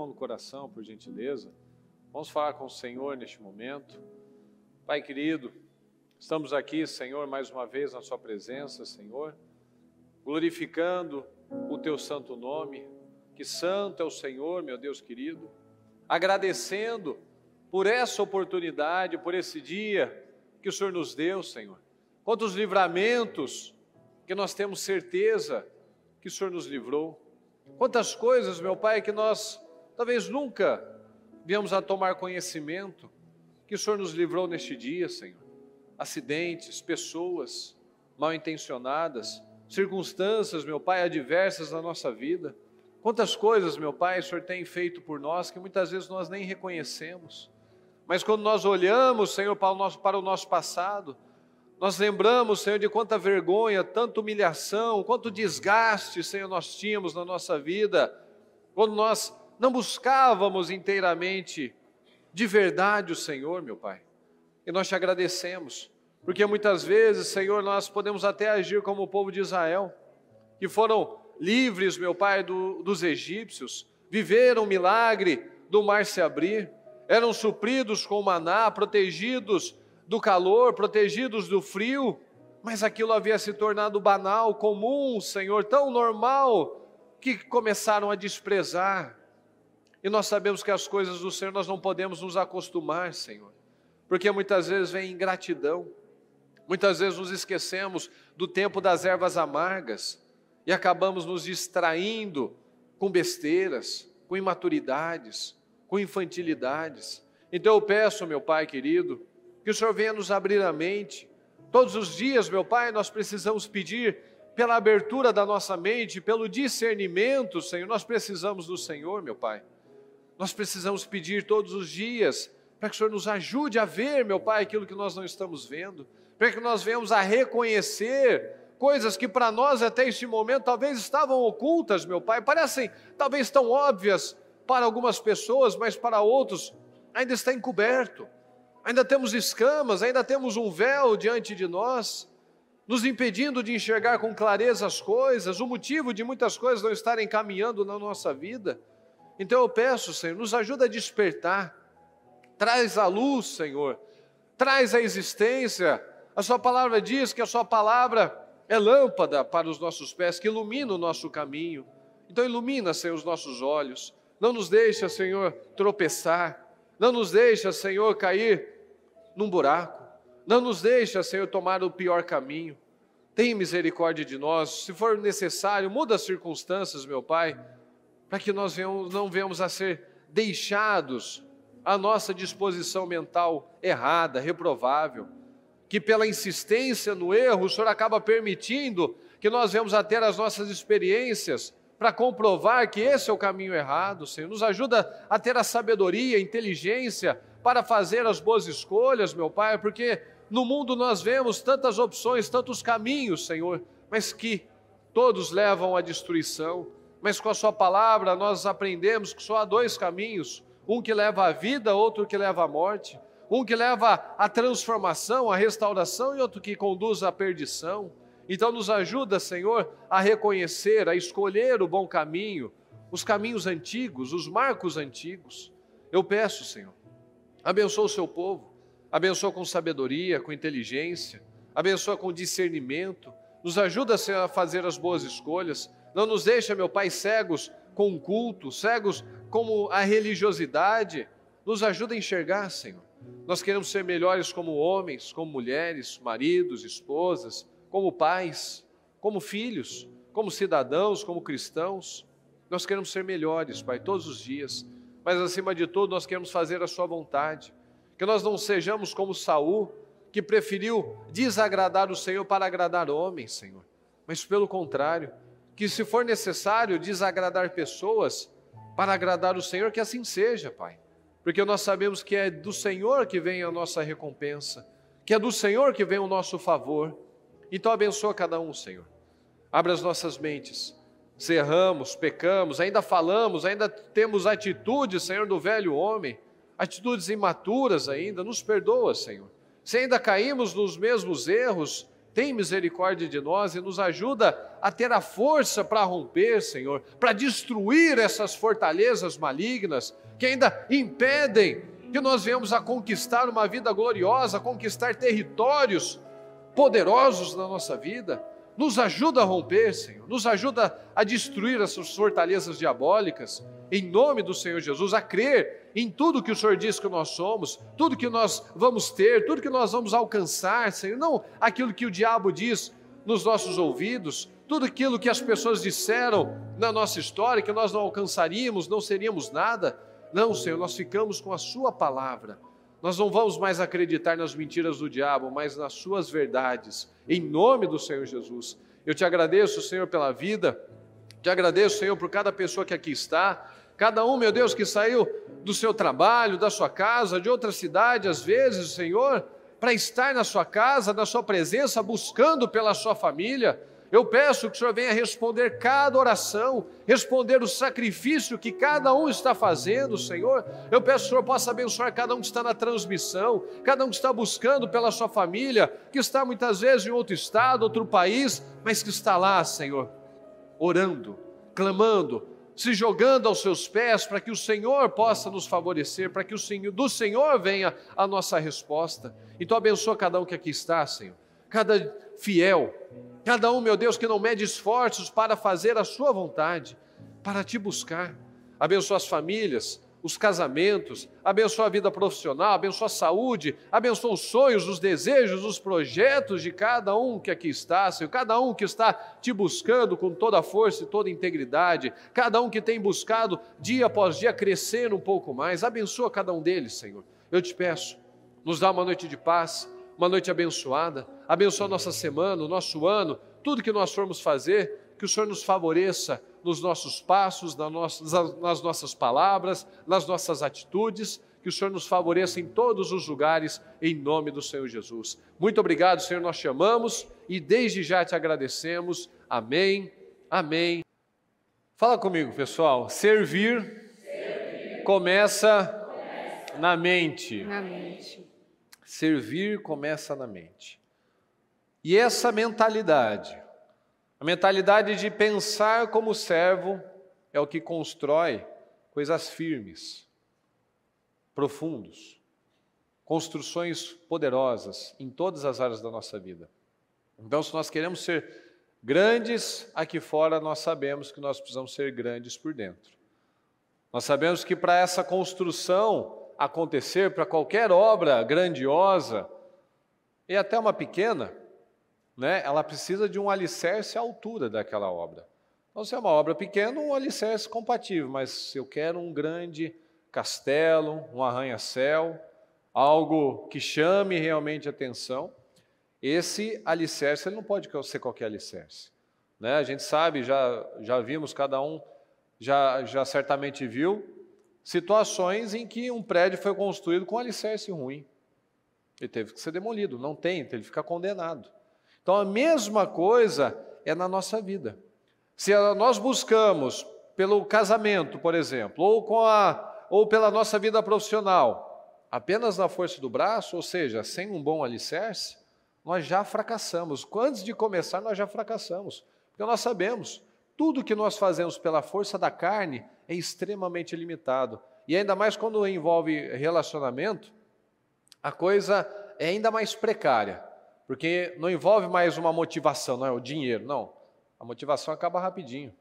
mão no coração, por gentileza. Vamos falar com o Senhor neste momento. Pai querido, estamos aqui, Senhor, mais uma vez na sua presença, Senhor, glorificando o teu santo nome, que santo é o Senhor, meu Deus querido, agradecendo por essa oportunidade, por esse dia que o Senhor nos deu, Senhor. Quantos livramentos que nós temos certeza que o Senhor nos livrou. Quantas coisas, meu Pai, que nós talvez nunca viemos a tomar conhecimento, que o Senhor nos livrou neste dia, Senhor. Acidentes, pessoas mal intencionadas, circunstâncias, meu Pai, adversas na nossa vida. Quantas coisas, meu Pai, o Senhor tem feito por nós que muitas vezes nós nem reconhecemos. Mas quando nós olhamos, Senhor, para o nosso passado, nós lembramos, Senhor, de quanta vergonha, tanta humilhação, quanto desgaste, Senhor, nós tínhamos na nossa vida, quando nós não buscávamos inteiramente, de verdade, o Senhor, meu Pai. E nós te agradecemos, porque muitas vezes, Senhor, nós podemos até agir como o povo de Israel, que foram livres, meu Pai, dos egípcios, viveram o milagre do mar se abrir, eram supridos com maná, protegidos do calor, protegidos do frio, mas aquilo havia se tornado banal, comum, Senhor, tão normal, que começaram a desprezar. E nós sabemos que as coisas do Senhor nós não podemos nos acostumar, Senhor, porque muitas vezes vem ingratidão, muitas vezes nos esquecemos do tempo das ervas amargas e acabamos nos distraindo com besteiras, com imaturidades, com infantilidades. Então eu peço, meu Pai querido, que o Senhor venha nos abrir a mente. Todos os dias, meu Pai, nós precisamos pedir pela abertura da nossa mente, pelo discernimento, Senhor. Nós precisamos do Senhor, meu Pai. Nós precisamos pedir todos os dias para que o Senhor nos ajude a ver, meu Pai, aquilo que nós não estamos vendo, para que nós venhamos a reconhecer coisas que para nós até este momento talvez estavam ocultas, meu Pai, parecem talvez tão óbvias para algumas pessoas, mas para outros ainda está encoberto. Ainda temos escamas, ainda temos um véu diante de nós, nos impedindo de enxergar com clareza as coisas, o motivo de muitas coisas não estarem caminhando na nossa vida. Então eu peço, Senhor, nos ajuda a despertar, traz a luz, Senhor, traz a existência. A sua palavra diz que a sua palavra é lâmpada para os nossos pés, que ilumina o nosso caminho. Então ilumina, Senhor, os nossos olhos, não nos deixa, Senhor, tropeçar, não nos deixa, Senhor, cair num buraco, não nos deixa, Senhor, tomar o pior caminho. Tem misericórdia de nós, se for necessário, muda as circunstâncias, meu Pai, para que nós não venhamos a ser deixados à nossa disposição mental errada, reprovável, que pela insistência no erro, o Senhor acaba permitindo que nós venhamos a ter as nossas experiências para comprovar que esse é o caminho errado, Senhor. Nos ajuda a ter a sabedoria, a inteligência para fazer as boas escolhas, meu Pai, porque no mundo nós vemos tantas opções, tantos caminhos, Senhor, mas que todos levam à destruição. Mas com a sua palavra nós aprendemos que só há dois caminhos, um que leva à vida, outro que leva à morte, um que leva à transformação, à restauração e outro que conduz à perdição. Então nos ajuda, Senhor, a reconhecer, a escolher o bom caminho, os caminhos antigos, os marcos antigos. Eu peço, Senhor, abençoa o seu povo, abençoa com sabedoria, com inteligência, abençoa com discernimento, nos ajuda, Senhor, a fazer as boas escolhas. Não nos deixa, meu Pai, cegos com o culto, cegos como a religiosidade. Nos ajuda a enxergar, Senhor. Nós queremos ser melhores como homens, como mulheres, maridos, esposas, como pais, como filhos, como cidadãos, como cristãos. Nós queremos ser melhores, Pai, todos os dias. Mas acima de tudo, nós queremos fazer a sua vontade. Que nós não sejamos como Saul, que preferiu desagradar o Senhor para agradar homens, Senhor. Mas pelo contrário, que se for necessário desagradar pessoas para agradar o Senhor, que assim seja, Pai. Porque nós sabemos que é do Senhor que vem a nossa recompensa, que é do Senhor que vem o nosso favor. Então abençoa cada um, Senhor. Abre as nossas mentes. Se erramos, pecamos, ainda falamos, ainda temos atitudes, Senhor, do velho homem, atitudes imaturas ainda, nos perdoa, Senhor. Se ainda caímos nos mesmos erros, tem misericórdia de nós e nos ajuda a ter a força para romper, Senhor, para destruir essas fortalezas malignas que ainda impedem que nós venhamos a conquistar uma vida gloriosa, conquistar territórios poderosos na nossa vida. Nos ajuda a romper, Senhor, nos ajuda a destruir essas fortalezas diabólicas, em nome do Senhor Jesus, a crer em tudo que o Senhor diz que nós somos, tudo que nós vamos ter, tudo que nós vamos alcançar, Senhor, não aquilo que o diabo diz nos nossos ouvidos, tudo aquilo que as pessoas disseram na nossa história, que nós não alcançaríamos, não seríamos nada. Não, Senhor, nós ficamos com a sua palavra. Nós não vamos mais acreditar nas mentiras do diabo, mas nas suas verdades, em nome do Senhor Jesus. Eu te agradeço, Senhor, pela vida, te agradeço, Senhor, por cada pessoa que aqui está, cada um, meu Deus, que saiu do seu trabalho, da sua casa, de outra cidade, às vezes, Senhor, para estar na sua casa, na sua presença, buscando pela sua família. Eu peço que o Senhor venha responder cada oração, responder o sacrifício que cada um está fazendo, Senhor. Eu peço que o Senhor possa abençoar cada um que está na transmissão, cada um que está buscando pela sua família, que está muitas vezes em outro estado, outro país, mas que está lá, Senhor, orando, clamando, se jogando aos seus pés, para que o Senhor possa nos favorecer, para que do Senhor venha a nossa resposta. Então abençoa cada um que aqui está, Senhor, cada fiel, cada um, meu Deus, que não mede esforços para fazer a sua vontade, para te buscar. Abençoa as famílias, os casamentos, abençoa a vida profissional, abençoa a saúde, abençoa os sonhos, os desejos, os projetos de cada um que aqui está, Senhor, cada um que está te buscando com toda a força e toda a integridade, cada um que tem buscado dia após dia crescer um pouco mais. Abençoa cada um deles, Senhor. Eu te peço, nos dá uma noite de paz, uma noite abençoada, abençoa a nossa semana, o nosso ano, tudo que nós formos fazer, que o Senhor nos favoreça nos nossos passos, nas nossas palavras, nas nossas atitudes, que o Senhor nos favoreça em todos os lugares, em nome do Senhor Jesus. Muito obrigado, Senhor, nós te amamos e desde já te agradecemos. Amém, amém. Fala comigo, pessoal. Servir. Começa na mente. Na mente. Servir começa na mente. E essa mentalidade, a mentalidade de pensar como servo, é o que constrói coisas firmes, profundos, construções poderosas em todas as áreas da nossa vida. Então, se nós queremos ser grandes aqui fora, nós sabemos que nós precisamos ser grandes por dentro. Nós sabemos que para essa construção acontecer, para qualquer obra grandiosa, e até uma pequena, né, ela precisa de um alicerce à altura daquela obra. Então, se é uma obra pequena, um alicerce compatível, mas se eu quero um grande castelo, um arranha-céu, algo que chame realmente atenção, esse alicerce ele não pode ser qualquer alicerce. Né? A gente sabe, já vimos, cada um já certamente viu, situações em que um prédio foi construído com um alicerce ruim. Ele teve que ser demolido, não tem, então ele fica condenado. Então a mesma coisa é na nossa vida. Se nós buscamos pelo casamento, por exemplo, ou pela nossa vida profissional, apenas na força do braço, ou seja, sem um bom alicerce, nós já fracassamos. Antes de começar, nós já fracassamos. Porque nós sabemos, tudo que nós fazemos pela força da carne é extremamente limitado. E ainda mais quando envolve relacionamento, a coisa é ainda mais precária. Porque não envolve mais uma motivação, não é o dinheiro, não. A motivação acaba rapidinho.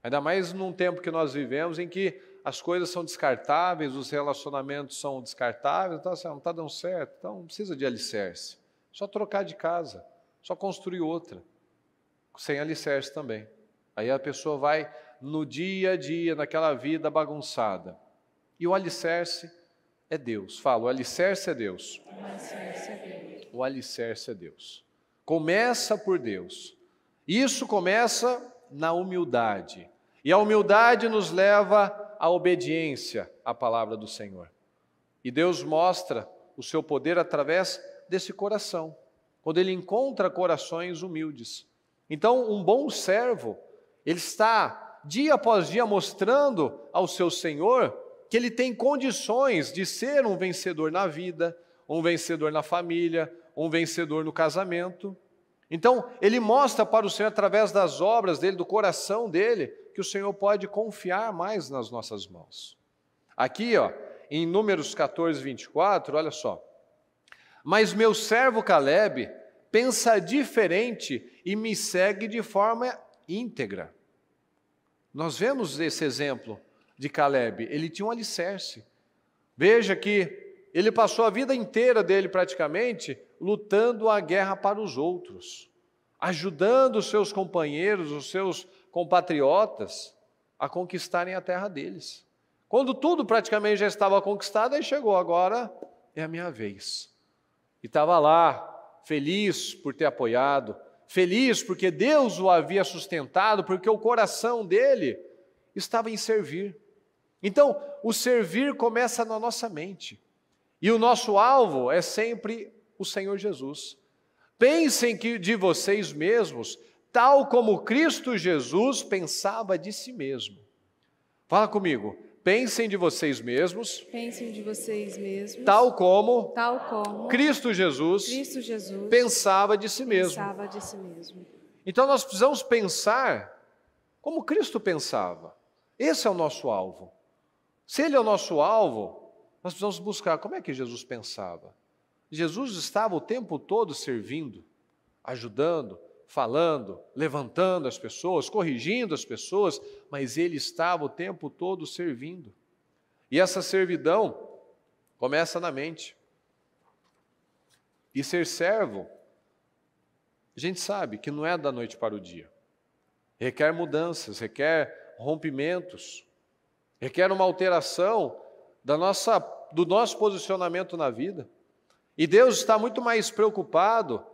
Ainda mais num tempo que nós vivemos em que as coisas são descartáveis, os relacionamentos são descartáveis, então assim, não está dando certo, então não precisa de alicerce. Só trocar de casa, só construir outra, sem alicerce também. Aí a pessoa vai no dia a dia, naquela vida bagunçada. E o alicerce é Deus. Fala, o alicerce é Deus. O alicerce é Deus. O alicerce é Deus. Começa por Deus. Isso começa na humildade. E a humildade nos leva à obediência à palavra do Senhor. E Deus mostra o seu poder através desse coração, quando Ele encontra corações humildes. Então, um bom servo, ele está dia após dia mostrando ao seu Senhor que ele tem condições de ser um vencedor na vida, um vencedor na família, um vencedor no casamento. Então, ele mostra para o Senhor, através das obras dele, do coração dele, que o Senhor pode confiar mais nas nossas mãos. Aqui, ó, em Números 14, 24, olha só. Mas meu servo Caleb pensa diferente e me segue de forma íntegra. Nós vemos esse exemplo de Caleb, ele tinha um alicerce. Veja que ele passou a vida inteira dele praticamente lutando a guerra para os outros, ajudando os seus companheiros, os seus compatriotas a conquistarem a terra deles. Quando tudo praticamente já estava conquistado, aí chegou, agora é a minha vez. E estava lá, feliz por ter apoiado, feliz porque Deus o havia sustentado, porque o coração dele estava em servir. Então, o servir começa na nossa mente. E o nosso alvo é sempre o Senhor Jesus. Pensem que de vocês mesmos, tal como Cristo Jesus pensava de si mesmo. Fala comigo. Pensem de vocês mesmos. Pensem de vocês mesmos. Tal como Cristo Jesus pensava de si mesmo. pensava de si mesmo. Então nós precisamos pensar como Cristo pensava. Esse é o nosso alvo. Se ele é o nosso alvo, nós precisamos buscar como é que Jesus pensava. Jesus estava o tempo todo servindo, ajudando, falando, levantando as pessoas, corrigindo as pessoas, mas ele estava o tempo todo servindo. E essa servidão começa na mente. E ser servo, a gente sabe que não é da noite para o dia. Requer mudanças, requer rompimentos, requer uma alteração do nosso posicionamento na vida. E Deus está muito mais preocupado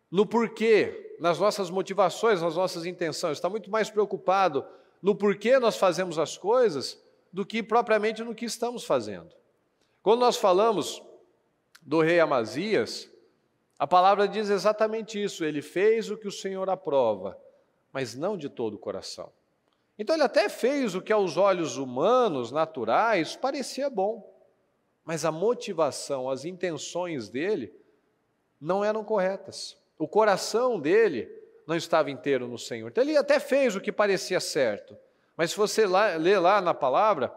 no porquê, nas nossas motivações, nas nossas intenções, está muito mais preocupado no porquê nós fazemos as coisas do que propriamente no que estamos fazendo. Quando nós falamos do rei Amazias, a palavra diz exatamente isso, ele fez o que o Senhor aprova, mas não de todo o coração. Então ele até fez o que aos olhos humanos, naturais, parecia bom, mas a motivação, as intenções dele não eram corretas. O coração dele não estava inteiro no Senhor. Então ele até fez o que parecia certo, mas se você ler lá na palavra,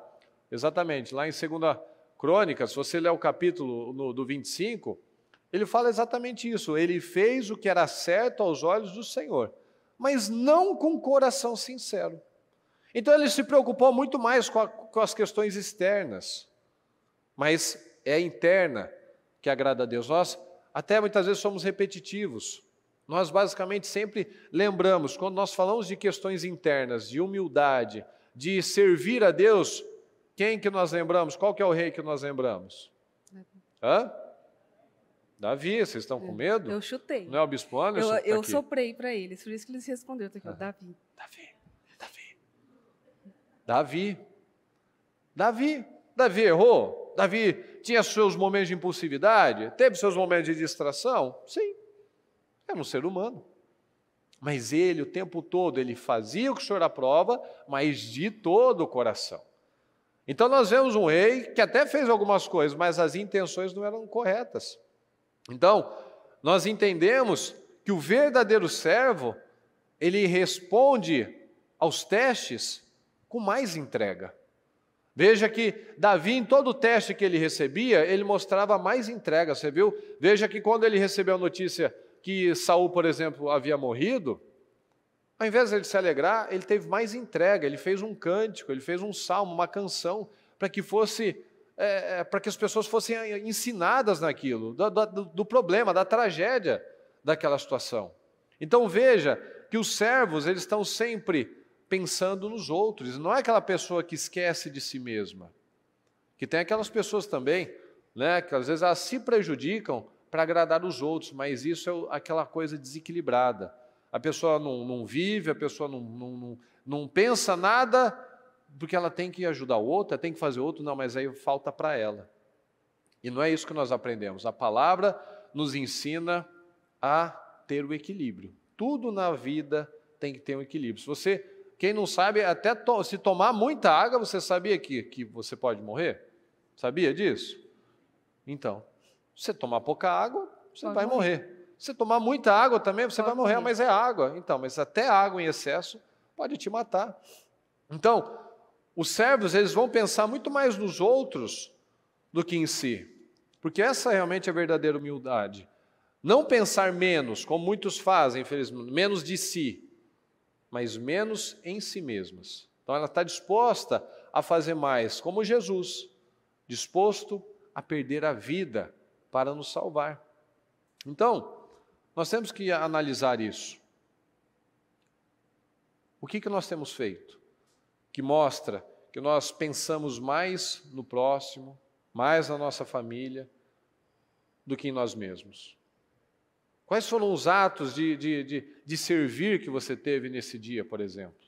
exatamente, lá em 2 Crônicas, se você ler o capítulo do 25, ele fala exatamente isso, ele fez o que era certo aos olhos do Senhor, mas não com coração sincero. Então ele se preocupou muito mais com as questões externas, mas é a interna que agrada a Deus. Nós até muitas vezes somos repetitivos. Nós basicamente sempre lembramos, quando nós falamos de questões internas, de humildade, de servir a Deus, quem que nós lembramos? Qual que é o rei que nós lembramos? Hã? Davi, vocês estão com medo? Eu chutei. Não é o Bispo Anderson? Eu soprei para eles, por isso que eles responderam. Tá aqui, Davi errou? Davi tinha seus momentos de impulsividade? Teve seus momentos de distração? Sim, era um ser humano. Mas ele, o tempo todo, ele fazia o que o Senhor aprova, mas de todo o coração. Então nós vemos um rei que até fez algumas coisas, mas as intenções não eram corretas. Então, nós entendemos que o verdadeiro servo, ele responde aos testes com mais entrega. Veja que Davi, em todo o teste que ele recebia, ele mostrava mais entrega, você viu? Veja que quando ele recebeu a notícia que Saul, por exemplo, havia morrido, ao invés de ele se alegrar, ele teve mais entrega, ele fez um cântico, ele fez um salmo, uma canção, para que as pessoas fossem ensinadas naquilo, do problema, da tragédia daquela situação. Então veja que os servos, eles estão sempre pensando nos outros, não é aquela pessoa que esquece de si mesma, que tem aquelas pessoas também, né, que às vezes elas se prejudicam para agradar os outros, mas isso é aquela coisa desequilibrada. A pessoa não vive, a pessoa não pensa nada, porque ela tem que ajudar o outro, ela tem que fazer o outro, não, mas aí falta para ela. E não é isso que nós aprendemos. A palavra nos ensina a ter o equilíbrio. Tudo na vida tem que ter um equilíbrio. Quem não sabe, até se tomar muita água, você sabia que você pode morrer? Sabia disso? Então, se você tomar pouca água, você vai morrer. Se tomar muita água também, você vai morrer, morrer. mas é água. Então, mas até água em excesso pode te matar. Então, os servos, eles vão pensar muito mais nos outros do que em si. Porque essa realmente é a verdadeira humildade. Não pensar menos, como muitos fazem, infelizmente, menos de si, mas menos em si mesmas. Então ela está disposta a fazer mais, como Jesus, disposto a perder a vida para nos salvar. Então, nós temos que analisar isso. O que nós temos feito? Que mostra que nós pensamos mais no próximo, mais na nossa família, do que em nós mesmos. Quais foram os atos de servir que você teve nesse dia, por exemplo?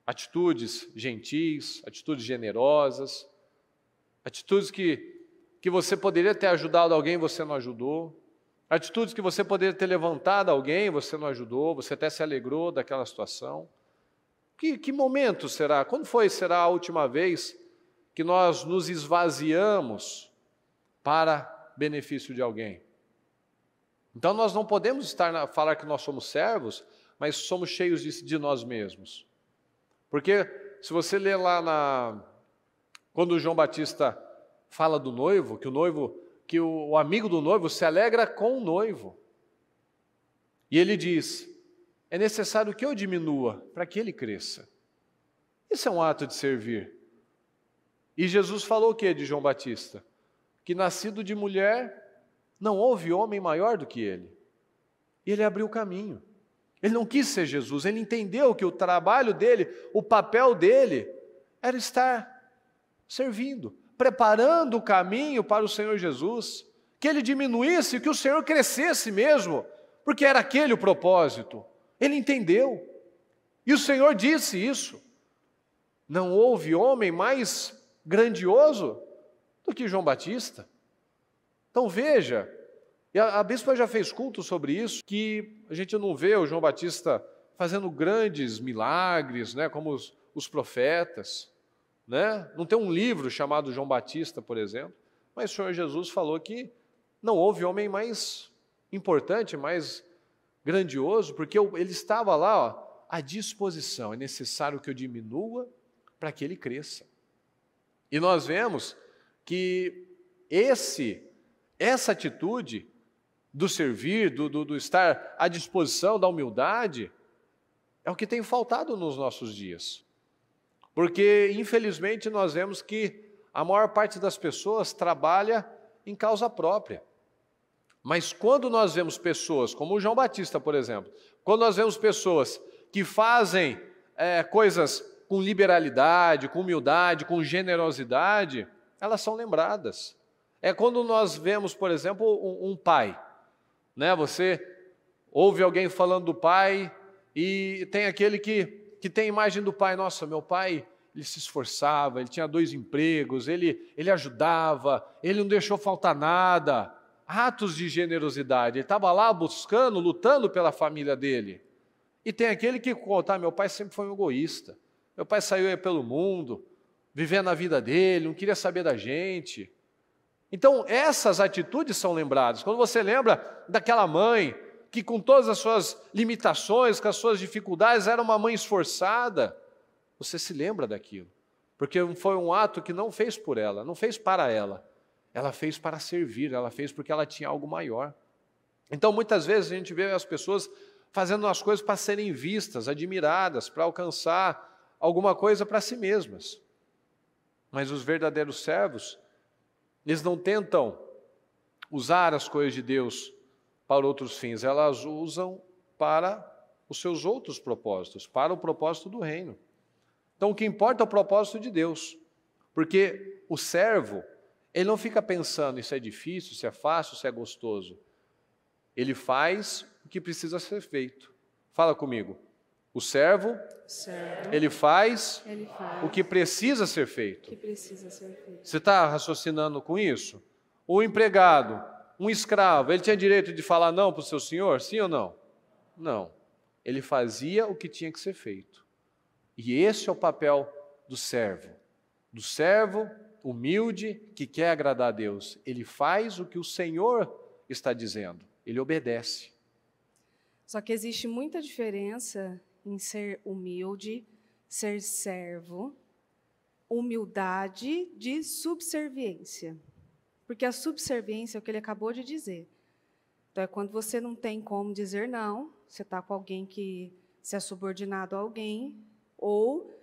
Atitudes gentis, atitudes generosas, atitudes que você poderia ter ajudado alguém, você não ajudou, atitudes que você poderia ter levantado alguém, você não ajudou, você até se alegrou daquela situação. Que momento será? Quando será a última vez que nós nos esvaziamos para benefício de alguém? Então nós não podemos falar que nós somos servos, mas somos cheios de nós mesmos. Porque se você ler lá quando o João Batista fala do noivo, que o amigo do noivo se alegra com o noivo. E ele diz: é necessário que eu diminua para que ele cresça. Isso é um ato de servir. E Jesus falou o que de João Batista? Que nascido de mulher, não houve homem maior do que ele. E ele abriu o caminho. Ele não quis ser Jesus, ele entendeu que o trabalho dele, o papel dele, era estar servindo, preparando o caminho para o Senhor Jesus, que ele diminuísse, que o Senhor crescesse mesmo, porque era aquele o propósito. Ele entendeu. E o Senhor disse isso. Não houve homem mais grandioso do que João Batista. Então veja, e a bispa já fez culto sobre isso, que a gente não vê o João Batista fazendo grandes milagres, né, como os profetas, né? Não tem um livro chamado João Batista, por exemplo, mas o Senhor Jesus falou que não houve homem mais importante, mais grandioso, porque ele estava lá à disposição. É necessário que eu diminua para que ele cresça. E nós vemos que essa atitude do servir, do estar à disposição, da humildade, é o que tem faltado nos nossos dias. Porque, infelizmente, nós vemos que a maior parte das pessoas trabalha em causa própria. Mas quando nós vemos pessoas, como o João Batista, por exemplo, quando nós vemos pessoas que fazem coisas com liberalidade, com humildade, com generosidade, elas são lembradas. É quando nós vemos, por exemplo, um pai, né? Você ouve alguém falando do pai e tem aquele que tem a imagem do pai. Nossa, meu pai, ele se esforçava, ele tinha 2 empregos, ele ajudava, ele não deixou faltar nada. Atos de generosidade, ele estava lá buscando, lutando pela família dele. E tem aquele que conta: meu pai sempre foi um egoísta, meu pai saiu aí pelo mundo, vivendo a vida dele, não queria saber da gente. Então essas atitudes são lembradas. Quando você lembra daquela mãe que com todas as suas limitações, com as suas dificuldades, era uma mãe esforçada, você se lembra daquilo, porque foi um ato que não fez por ela, não fez para ela. Ela fez para servir, ela fez porque ela tinha algo maior. Então, muitas vezes, a gente vê as pessoas fazendo as coisas para serem vistas, admiradas, para alcançar alguma coisa para si mesmas. Mas os verdadeiros servos, eles não tentam usar as coisas de Deus para outros fins, elas usam para os seus outros propósitos, para o propósito do reino. Então, o que importa é o propósito de Deus, porque o servo, ele não fica pensando se é difícil, se é fácil, se é gostoso. Ele faz o que precisa ser feito. Fala comigo. O servo, ele faz o que precisa ser feito. Você está raciocinando com isso? O empregado, um escravo, ele tinha direito de falar não para o seu senhor? Sim ou não? Não. Ele fazia o que tinha que ser feito. E esse é o papel do servo. Do servo humilde, que quer agradar a Deus. Ele faz o que o Senhor está dizendo? Ele obedece. Só que existe muita diferença em ser humilde, ser servo, humildade de subserviência. Porque a subserviência é o que ele acabou de dizer. Então, é quando você não tem como dizer não, você está com alguém que se é subordinado a alguém, ou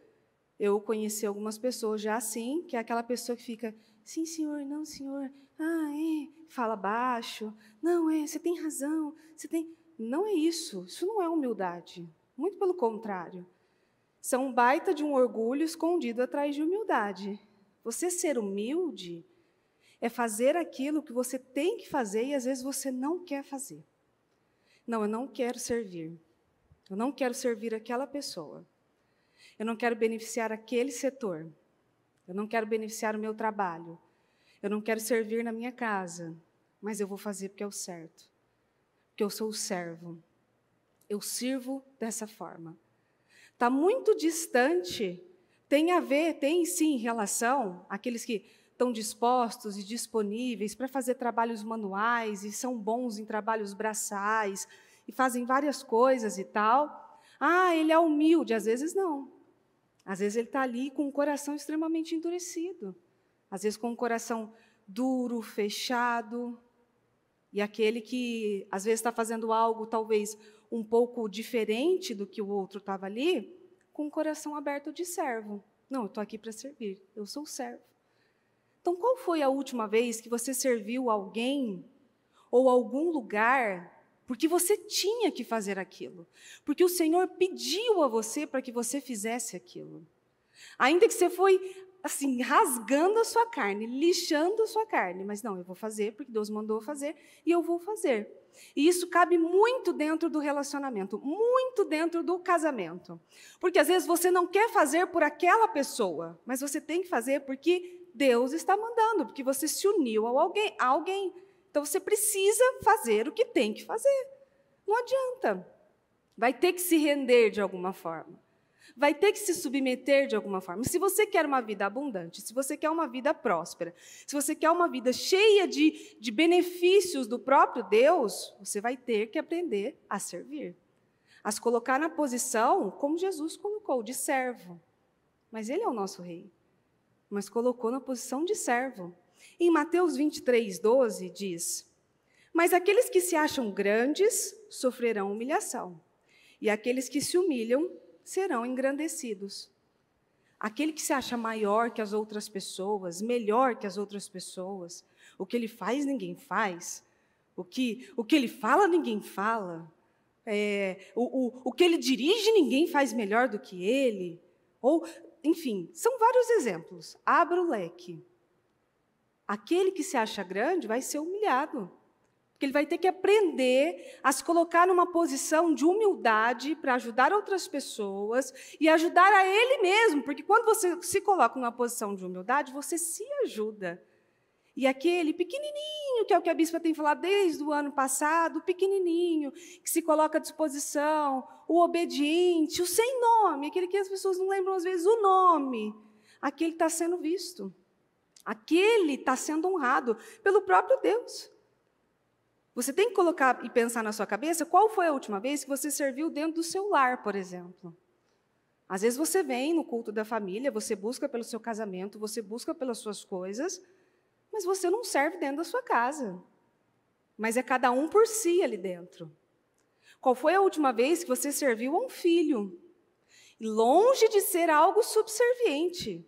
eu conheci algumas pessoas já assim, que é aquela pessoa que fica, sim, senhor, não, senhor, fala baixo, não, você tem razão, você tem... Não é isso não é humildade, muito pelo contrário. Isso é um baita de um orgulho escondido atrás de humildade. Você ser humilde é fazer aquilo que você tem que fazer e às vezes você não quer fazer. Não, eu não quero servir. Eu não quero servir aquela pessoa. Eu não quero beneficiar aquele setor. Eu não quero beneficiar o meu trabalho. Eu não quero servir na minha casa. Mas eu vou fazer porque é o certo. Porque eu sou o servo. Eu sirvo dessa forma. Está muito distante. Tem sim relação àqueles que estão dispostos e disponíveis para fazer trabalhos manuais e são bons em trabalhos braçais e fazem várias coisas e tal. Ele é humilde. Às vezes não. Às vezes ele está ali com o coração extremamente endurecido. Às vezes com o coração duro, fechado. E aquele que às vezes está fazendo algo talvez um pouco diferente do que o outro estava ali, com o coração aberto de servo. Não, eu estou aqui para servir. Eu sou servo. Então, qual foi a última vez que você serviu alguém ou algum lugar porque você tinha que fazer aquilo? Porque o Senhor pediu a você para que você fizesse aquilo. Ainda que você foi, assim, rasgando a sua carne, lixando a sua carne. Mas não, eu vou fazer porque Deus mandou fazer e eu vou fazer. E isso cabe muito dentro do relacionamento, muito dentro do casamento. Porque às vezes você não quer fazer por aquela pessoa, mas você tem que fazer porque Deus está mandando, porque você se uniu a alguém. Então, você precisa fazer o que tem que fazer. Não adianta. Vai ter que se render de alguma forma. Vai ter que se submeter de alguma forma. Se você quer uma vida abundante, se você quer uma vida próspera, se você quer uma vida cheia de benefícios do próprio Deus, você vai ter que aprender a servir. A se colocar na posição, como Jesus colocou, de servo. Mas Ele é o nosso rei. Mas colocou na posição de servo. Em Mateus 23:12 diz, mas aqueles que se acham grandes sofrerão humilhação, e aqueles que se humilham serão engrandecidos. Aquele que se acha maior que as outras pessoas, melhor que as outras pessoas, o que ele faz, ninguém faz, o que ele fala, ninguém fala, o que ele dirige, ninguém faz melhor do que ele, ou... Enfim, são vários exemplos. Abra o leque. Aquele que se acha grande vai ser humilhado. Porque ele vai ter que aprender a se colocar numa posição de humildade para ajudar outras pessoas e ajudar a ele mesmo. Porque quando você se coloca numa posição de humildade, você se ajuda. E aquele pequenininho, que é o que a bispa tem falado desde o ano passado, o pequenininho, que se coloca à disposição, o obediente, o sem nome, aquele que as pessoas não lembram às vezes o nome, aquele está sendo visto, aquele está sendo honrado pelo próprio Deus. Você tem que colocar e pensar na sua cabeça qual foi a última vez que você serviu dentro do seu lar, por exemplo. Às vezes você vem no culto da família, você busca pelo seu casamento, você busca pelas suas coisas, mas você não serve dentro da sua casa. Mas é cada um por si ali dentro. Qual foi a última vez que você serviu a um filho? E longe de ser algo subserviente,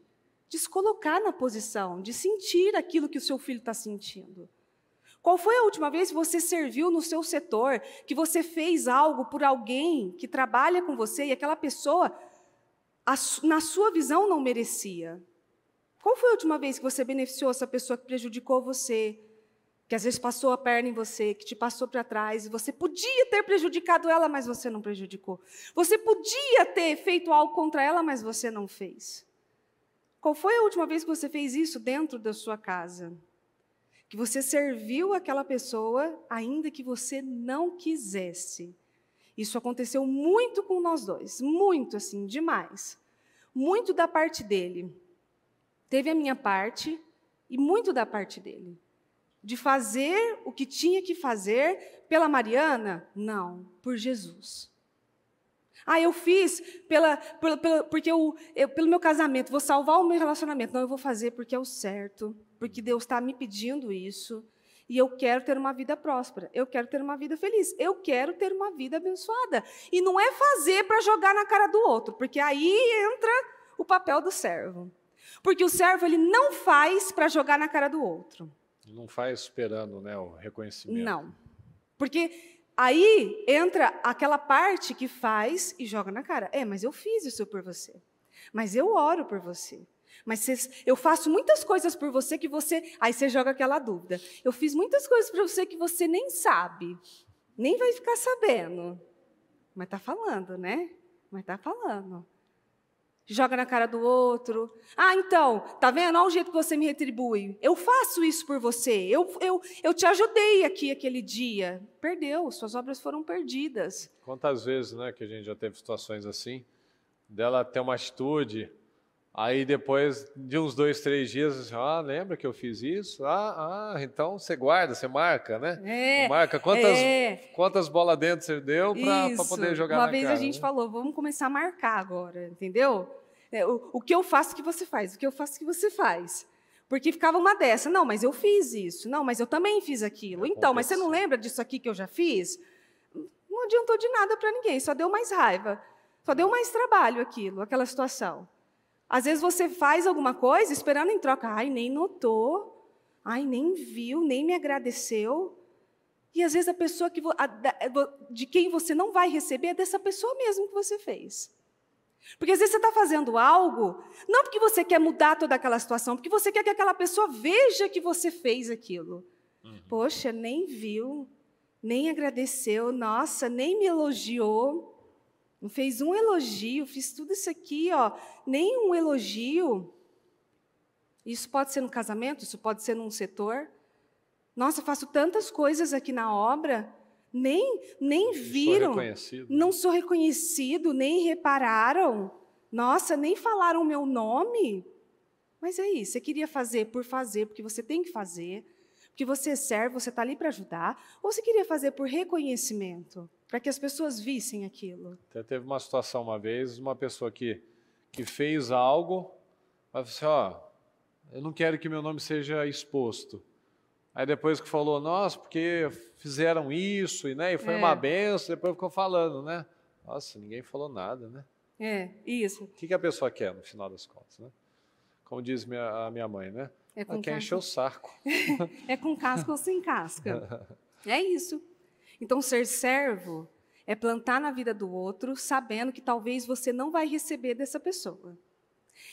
de se colocar na posição, de sentir aquilo que o seu filho está sentindo. Qual foi a última vez que você serviu no seu setor, que você fez algo por alguém que trabalha com você e aquela pessoa, na sua visão, não merecia? Qual foi a última vez que você beneficiou essa pessoa que prejudicou você, que às vezes passou a perna em você, que te passou para trás, e você podia ter prejudicado ela, mas você não prejudicou. Você podia ter feito algo contra ela, mas você não fez. Qual foi a última vez que você fez isso dentro da sua casa? Que você serviu aquela pessoa, ainda que você não quisesse. Isso aconteceu muito com nós dois, muito assim, demais. Muito da parte dele. Teve a minha parte e muito da parte dele. de fazer o que tinha que fazer pela Mariana? Não, por Jesus. Eu fiz pelo meu casamento, vou salvar o meu relacionamento. Não, eu vou fazer porque é o certo, porque Deus está me pedindo isso, e eu quero ter uma vida próspera, eu quero ter uma vida feliz, eu quero ter uma vida abençoada. E não é fazer para jogar na cara do outro, porque aí entra o papel do servo. Porque o servo, ele não faz para jogar na cara do outro. Não faz esperando, né, o reconhecimento. Não. Porque aí entra aquela parte que faz e joga na cara. Mas eu fiz isso por você. Mas eu oro por você. Mas eu faço muitas coisas por você que você... Aí você joga aquela dúvida. Eu fiz muitas coisas para você que você nem sabe. Nem vai ficar sabendo. Mas está falando, né? Mas está falando. Joga na cara do outro. Então, tá vendo? Olha o jeito que você me retribui. Eu faço isso por você. Eu te ajudei aqui aquele dia. Perdeu, suas obras foram perdidas. Quantas vezes, né, que a gente já teve situações assim, dela ter uma atitude, aí depois de uns 2, 3 dias, assim, lembra que eu fiz isso? Então você guarda, você marca, né? Marca quantas bolas dentro você deu para poder jogar na cara. Uma vez a gente falou, vamos começar a marcar agora, entendeu? O que eu faço que você faz, o que eu faço que você faz. Porque ficava uma dessa, não, mas eu fiz isso, não, mas eu também fiz aquilo. Então, mas você não lembra disso aqui que eu já fiz? Não adiantou de nada para ninguém, só deu mais raiva, só deu mais trabalho aquela situação. Às vezes você faz alguma coisa esperando em troca. Nem notou. Nem viu, nem me agradeceu. E às vezes a pessoa de quem você não vai receber é dessa pessoa mesmo que você fez. Porque às vezes você está fazendo algo, não porque você quer mudar toda aquela situação, porque você quer que aquela pessoa veja que você fez aquilo. Poxa, nem viu, nem agradeceu, nossa, nem me elogiou. Não fez um elogio, fiz tudo isso aqui, nem um elogio. Isso pode ser no casamento, isso pode ser num setor. Nossa, faço tantas coisas aqui na obra, nem viram. Não sou reconhecido, nem repararam. Nossa, nem falaram o meu nome. Mas é isso, você queria fazer, porque você tem que fazer, porque você é servo, você está ali para ajudar, ou você queria fazer por reconhecimento? Para que as pessoas vissem aquilo. Até teve uma situação uma vez, uma pessoa que fez algo, mas falou assim, eu não quero que meu nome seja exposto. Aí depois que falou, nossa, porque fizeram isso, e foi uma benção, depois ficou falando, né? Nossa, ninguém falou nada, né? Isso. O que a pessoa quer, no final das contas, né? Como diz a minha mãe, né? Ela quer encher o saco. É com casca ou sem casca. É isso. Então, ser servo é plantar na vida do outro, sabendo que talvez você não vai receber dessa pessoa.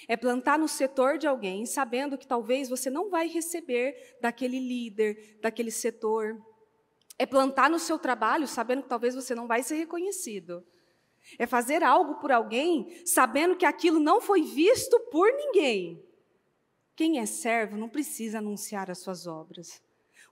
É plantar no setor de alguém, sabendo que talvez você não vai receber daquele líder, daquele setor. É plantar no seu trabalho, sabendo que talvez você não vai ser reconhecido. É fazer algo por alguém, sabendo que aquilo não foi visto por ninguém. Quem é servo não precisa anunciar as suas obras.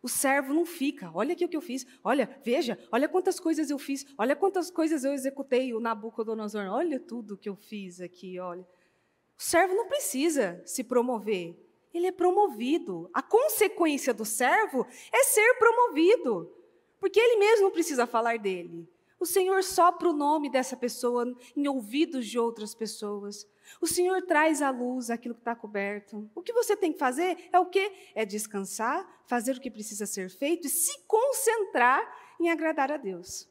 O servo não fica, olha aqui o que eu fiz, olha, veja, olha quantas coisas eu fiz, olha quantas coisas eu executei, o Nabucodonosor, olha tudo que eu fiz aqui, olha. O servo não precisa se promover, ele é promovido. A consequência do servo é ser promovido, porque ele mesmo não precisa falar dele. O Senhor sopra o nome dessa pessoa em ouvidos de outras pessoas. O Senhor traz à luz aquilo que está coberto. O que você tem que fazer é o quê? É descansar, fazer o que precisa ser feito e se concentrar em agradar a Deus.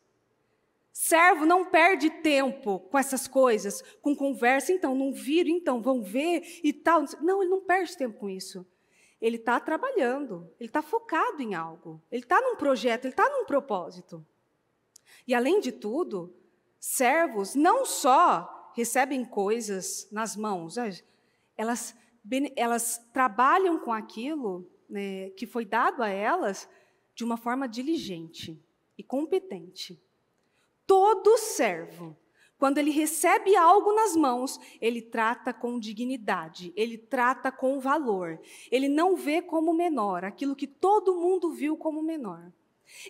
Servo não perde tempo com essas coisas, com conversa, então, não viram, então, vão ver e tal. Não, ele não perde tempo com isso. Ele está trabalhando, ele está focado em algo, ele está num projeto, ele está num propósito. E, além de tudo, servos não só recebem coisas nas mãos, elas trabalham com aquilo, né, que foi dado a elas de uma forma diligente e competente. Todo servo, quando ele recebe algo nas mãos, ele trata com dignidade, ele trata com valor. Ele não vê como menor aquilo que todo mundo viu como menor.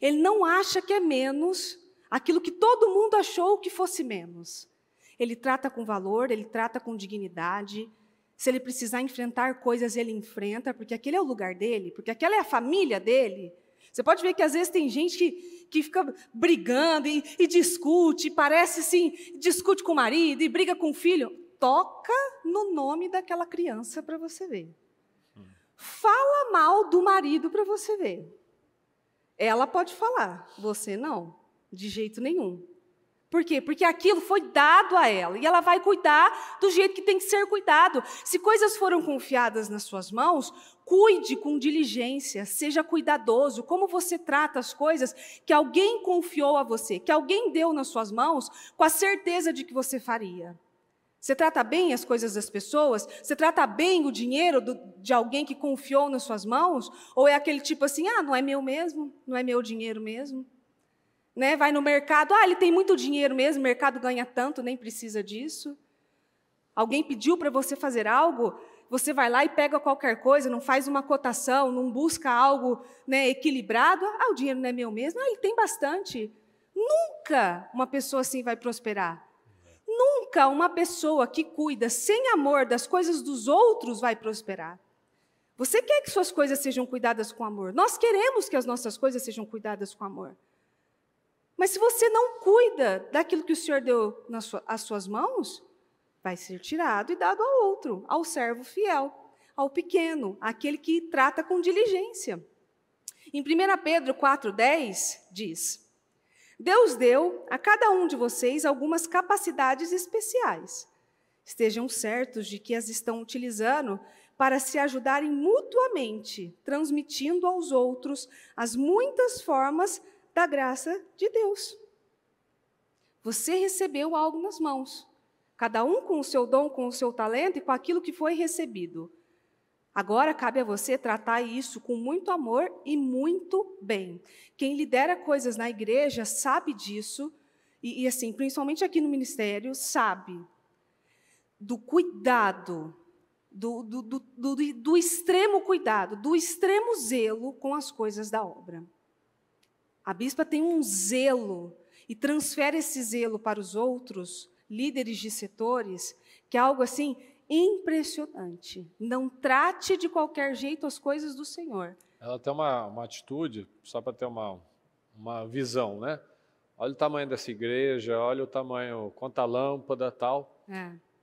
Ele não acha que é menos aquilo que todo mundo achou que fosse menos. Ele trata com valor, ele trata com dignidade, Se ele precisar enfrentar coisas, ele enfrenta, porque aquele é o lugar dele, porque aquela é a família dele. Você pode ver que às vezes tem gente que fica brigando e discute, parece assim, discute com o marido e briga com o filho. Toca no nome daquela criança para você ver. Fala mal do marido para você ver. Ela pode falar, você não, de jeito nenhum. Por quê? Porque aquilo foi dado a ela, e ela vai cuidar do jeito que tem que ser cuidado. Se coisas foram confiadas nas suas mãos, cuide com diligência, seja cuidadoso. Como você trata as coisas que alguém confiou a você, que alguém deu nas suas mãos, com a certeza de que você faria. Você trata bem as coisas das pessoas? Você trata bem o dinheiro de alguém que confiou nas suas mãos? Ou é aquele tipo assim, não é meu mesmo, não é meu dinheiro mesmo? Né? Vai no mercado, ele tem muito dinheiro mesmo, o mercado ganha tanto, nem precisa disso. Alguém pediu para você fazer algo, você vai lá e pega qualquer coisa, não faz uma cotação, não busca algo, né, equilibrado. O dinheiro não é meu mesmo, ele tem bastante. Nunca uma pessoa assim vai prosperar. Nunca uma pessoa que cuida sem amor das coisas dos outros vai prosperar. Você quer que suas coisas sejam cuidadas com amor. Nós queremos que as nossas coisas sejam cuidadas com amor. Mas se você não cuida daquilo que o Senhor deu às suas mãos, vai ser tirado e dado ao outro, ao servo fiel, ao pequeno, àquele que trata com diligência. Em 1 Pedro 4,10 diz: Deus deu a cada um de vocês algumas capacidades especiais. Estejam certos de que as estão utilizando para se ajudarem mutuamente, transmitindo aos outros as muitas formas da graça de Deus. Você recebeu algo nas mãos, cada um com o seu dom, com o seu talento e com aquilo que foi recebido. Agora cabe a você tratar isso com muito amor e muito bem. Quem lidera coisas na igreja sabe disso, e assim, principalmente aqui no ministério, sabe do cuidado, do extremo cuidado, do extremo zelo com as coisas da obra. A bispa tem um zelo e transfere esse zelo para os outros líderes de setores, que é algo assim impressionante. Não trate de qualquer jeito as coisas do Senhor. Ela tem uma atitude, só para ter uma visão, né? Olha o tamanho dessa igreja, olha o tamanho, quanta lâmpada e tal.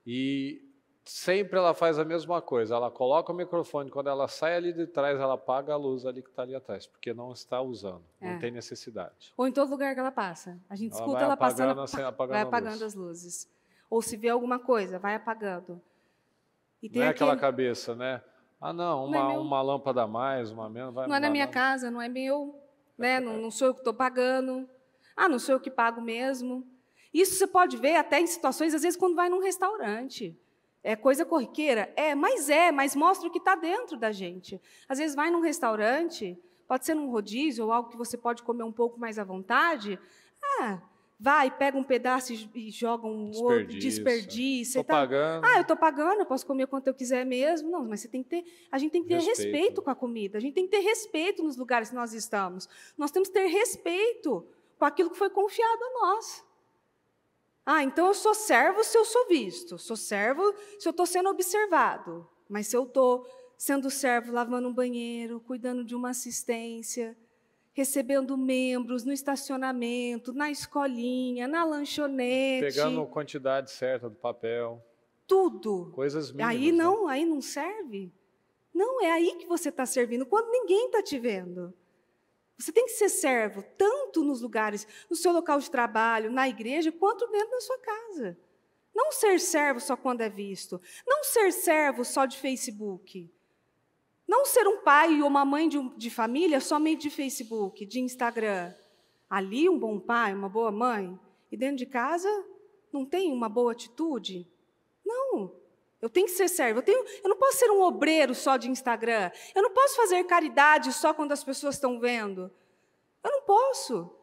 E sempre ela faz a mesma coisa, ela coloca o microfone, quando ela sai ali de trás, ela apaga a luz ali que está ali atrás, porque não está usando, não tem necessidade. Ou em todo lugar que ela passa. A gente escuta ela passando, vai apagando as luzes. Ou se vê alguma coisa, vai apagando. E tem não é aquela cabeça, né? Uma lâmpada a mais, uma menos. Não é na minha casa, não é meu, né? Não sou eu que estou pagando. Não sou eu que pago mesmo. Isso você pode ver até em situações, às vezes, quando vai num restaurante. É coisa corriqueira? Mas mostra o que está dentro da gente. Às vezes vai num restaurante, pode ser num rodízio ou algo que você pode comer um pouco mais à vontade. Vai, pega um pedaço e joga um outro, desperdiça. Estou pagando. Eu estou pagando, eu posso comer quanto eu quiser mesmo. Não, mas a gente tem que ter respeito com a comida, a gente tem que ter respeito nos lugares que nós estamos. Nós temos que ter respeito com aquilo que foi confiado a nós. Então eu sou servo se eu sou visto, sou servo se eu estou sendo observado. Mas se eu estou sendo servo, lavando um banheiro, cuidando de uma assistência, recebendo membros no estacionamento, na escolinha, na lanchonete. Pegando a quantidade certa do papel. Tudo. Coisas mínimas. Aí não serve. Não, é aí que você está servindo, quando ninguém está te vendo. Você tem que ser servo, tanto nos lugares, no seu local de trabalho, na igreja, quanto dentro da sua casa. Não ser servo só quando é visto. Não ser servo só de Facebook. Não ser um pai ou uma mãe de família somente de Facebook, de Instagram. Ali, um bom pai, uma boa mãe. E dentro de casa, não tem uma boa atitude? Não. Eu tenho que ser servo. Eu não posso ser um obreiro só de Instagram. Eu não posso fazer caridade só quando as pessoas estão vendo. Eu não posso.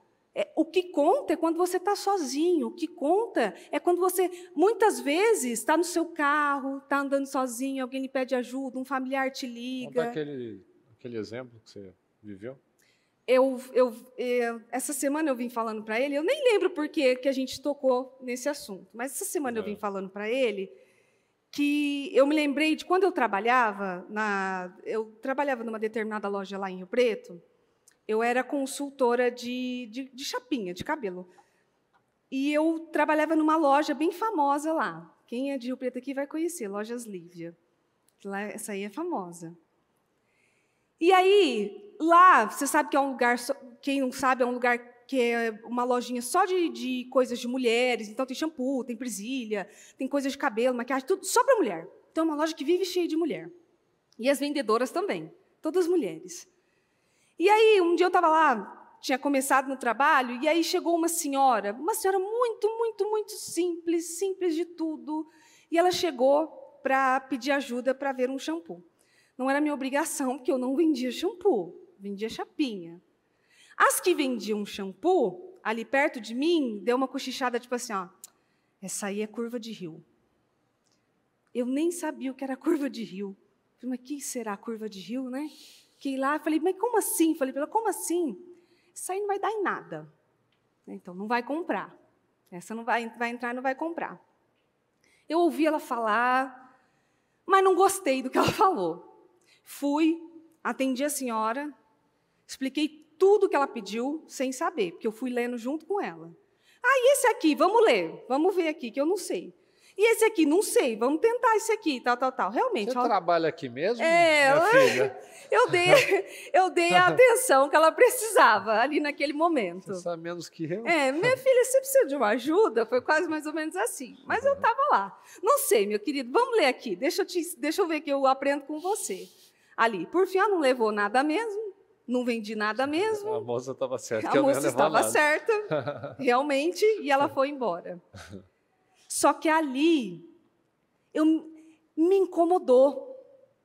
O que conta é quando você está sozinho. O que conta é quando você, muitas vezes, está no seu carro, está andando sozinho, alguém lhe pede ajuda, um familiar te liga. Conta aquele exemplo que você viveu. Essa semana eu vim falando para ele, eu nem lembro por que a gente tocou nesse assunto, mas essa semana eu vim falando para ele, que eu me lembrei de quando eu trabalhava numa determinada loja lá em Rio Preto. Eu era consultora de chapinha, de cabelo. E eu trabalhava numa loja bem famosa lá. Quem é de Rio Preto aqui vai conhecer, Lojas Lívia. Lá, essa aí é famosa. E aí, lá, você sabe que é um lugar, quem não sabe, é um lugar que é uma lojinha só de coisas de mulheres. Então, tem shampoo, tem presilha, tem coisas de cabelo, maquiagem, tudo só para mulher. Então, é uma loja que vive cheia de mulher. E as vendedoras também, todas mulheres. E aí, um dia eu estava lá, tinha começado no trabalho, e aí chegou uma senhora muito simples de tudo, e ela chegou para pedir ajuda para ver um shampoo. Não era minha obrigação, porque eu não vendia shampoo, vendia chapinha. As que vendiam shampoo, ali perto de mim, deu uma cochichada, tipo assim, ó, essa aí é curva de rio. Eu nem sabia o que era curva de rio. Falei, mas o que será curva de rio, né? Fiquei lá, falei, mas como assim? Falei para ela, como assim? Isso aí não vai dar em nada. Então, não vai comprar. Essa não vai entrar, não vai comprar. Eu ouvi ela falar, mas não gostei do que ela falou. Fui, atendi a senhora, expliquei tudo que ela pediu, sem saber, porque eu fui lendo junto com ela. E esse aqui, vamos ler, vamos ver aqui, que eu não sei. E esse aqui, não sei, vamos tentar esse aqui, tal. Realmente. Você trabalha aqui mesmo, minha filha? Eu dei a atenção que ela precisava ali naquele momento. Você sabe menos que eu? Minha filha, você precisa de uma ajuda? Foi quase mais ou menos assim. Mas eu estava lá. Não sei, meu querido, vamos ler aqui. Deixa eu ver que eu aprendo com você. Ali, por fim, ela não levou nada mesmo, não vendi nada mesmo. A moça estava certa. A moça estava certa, realmente, e ela foi embora. Só que ali, me incomodou.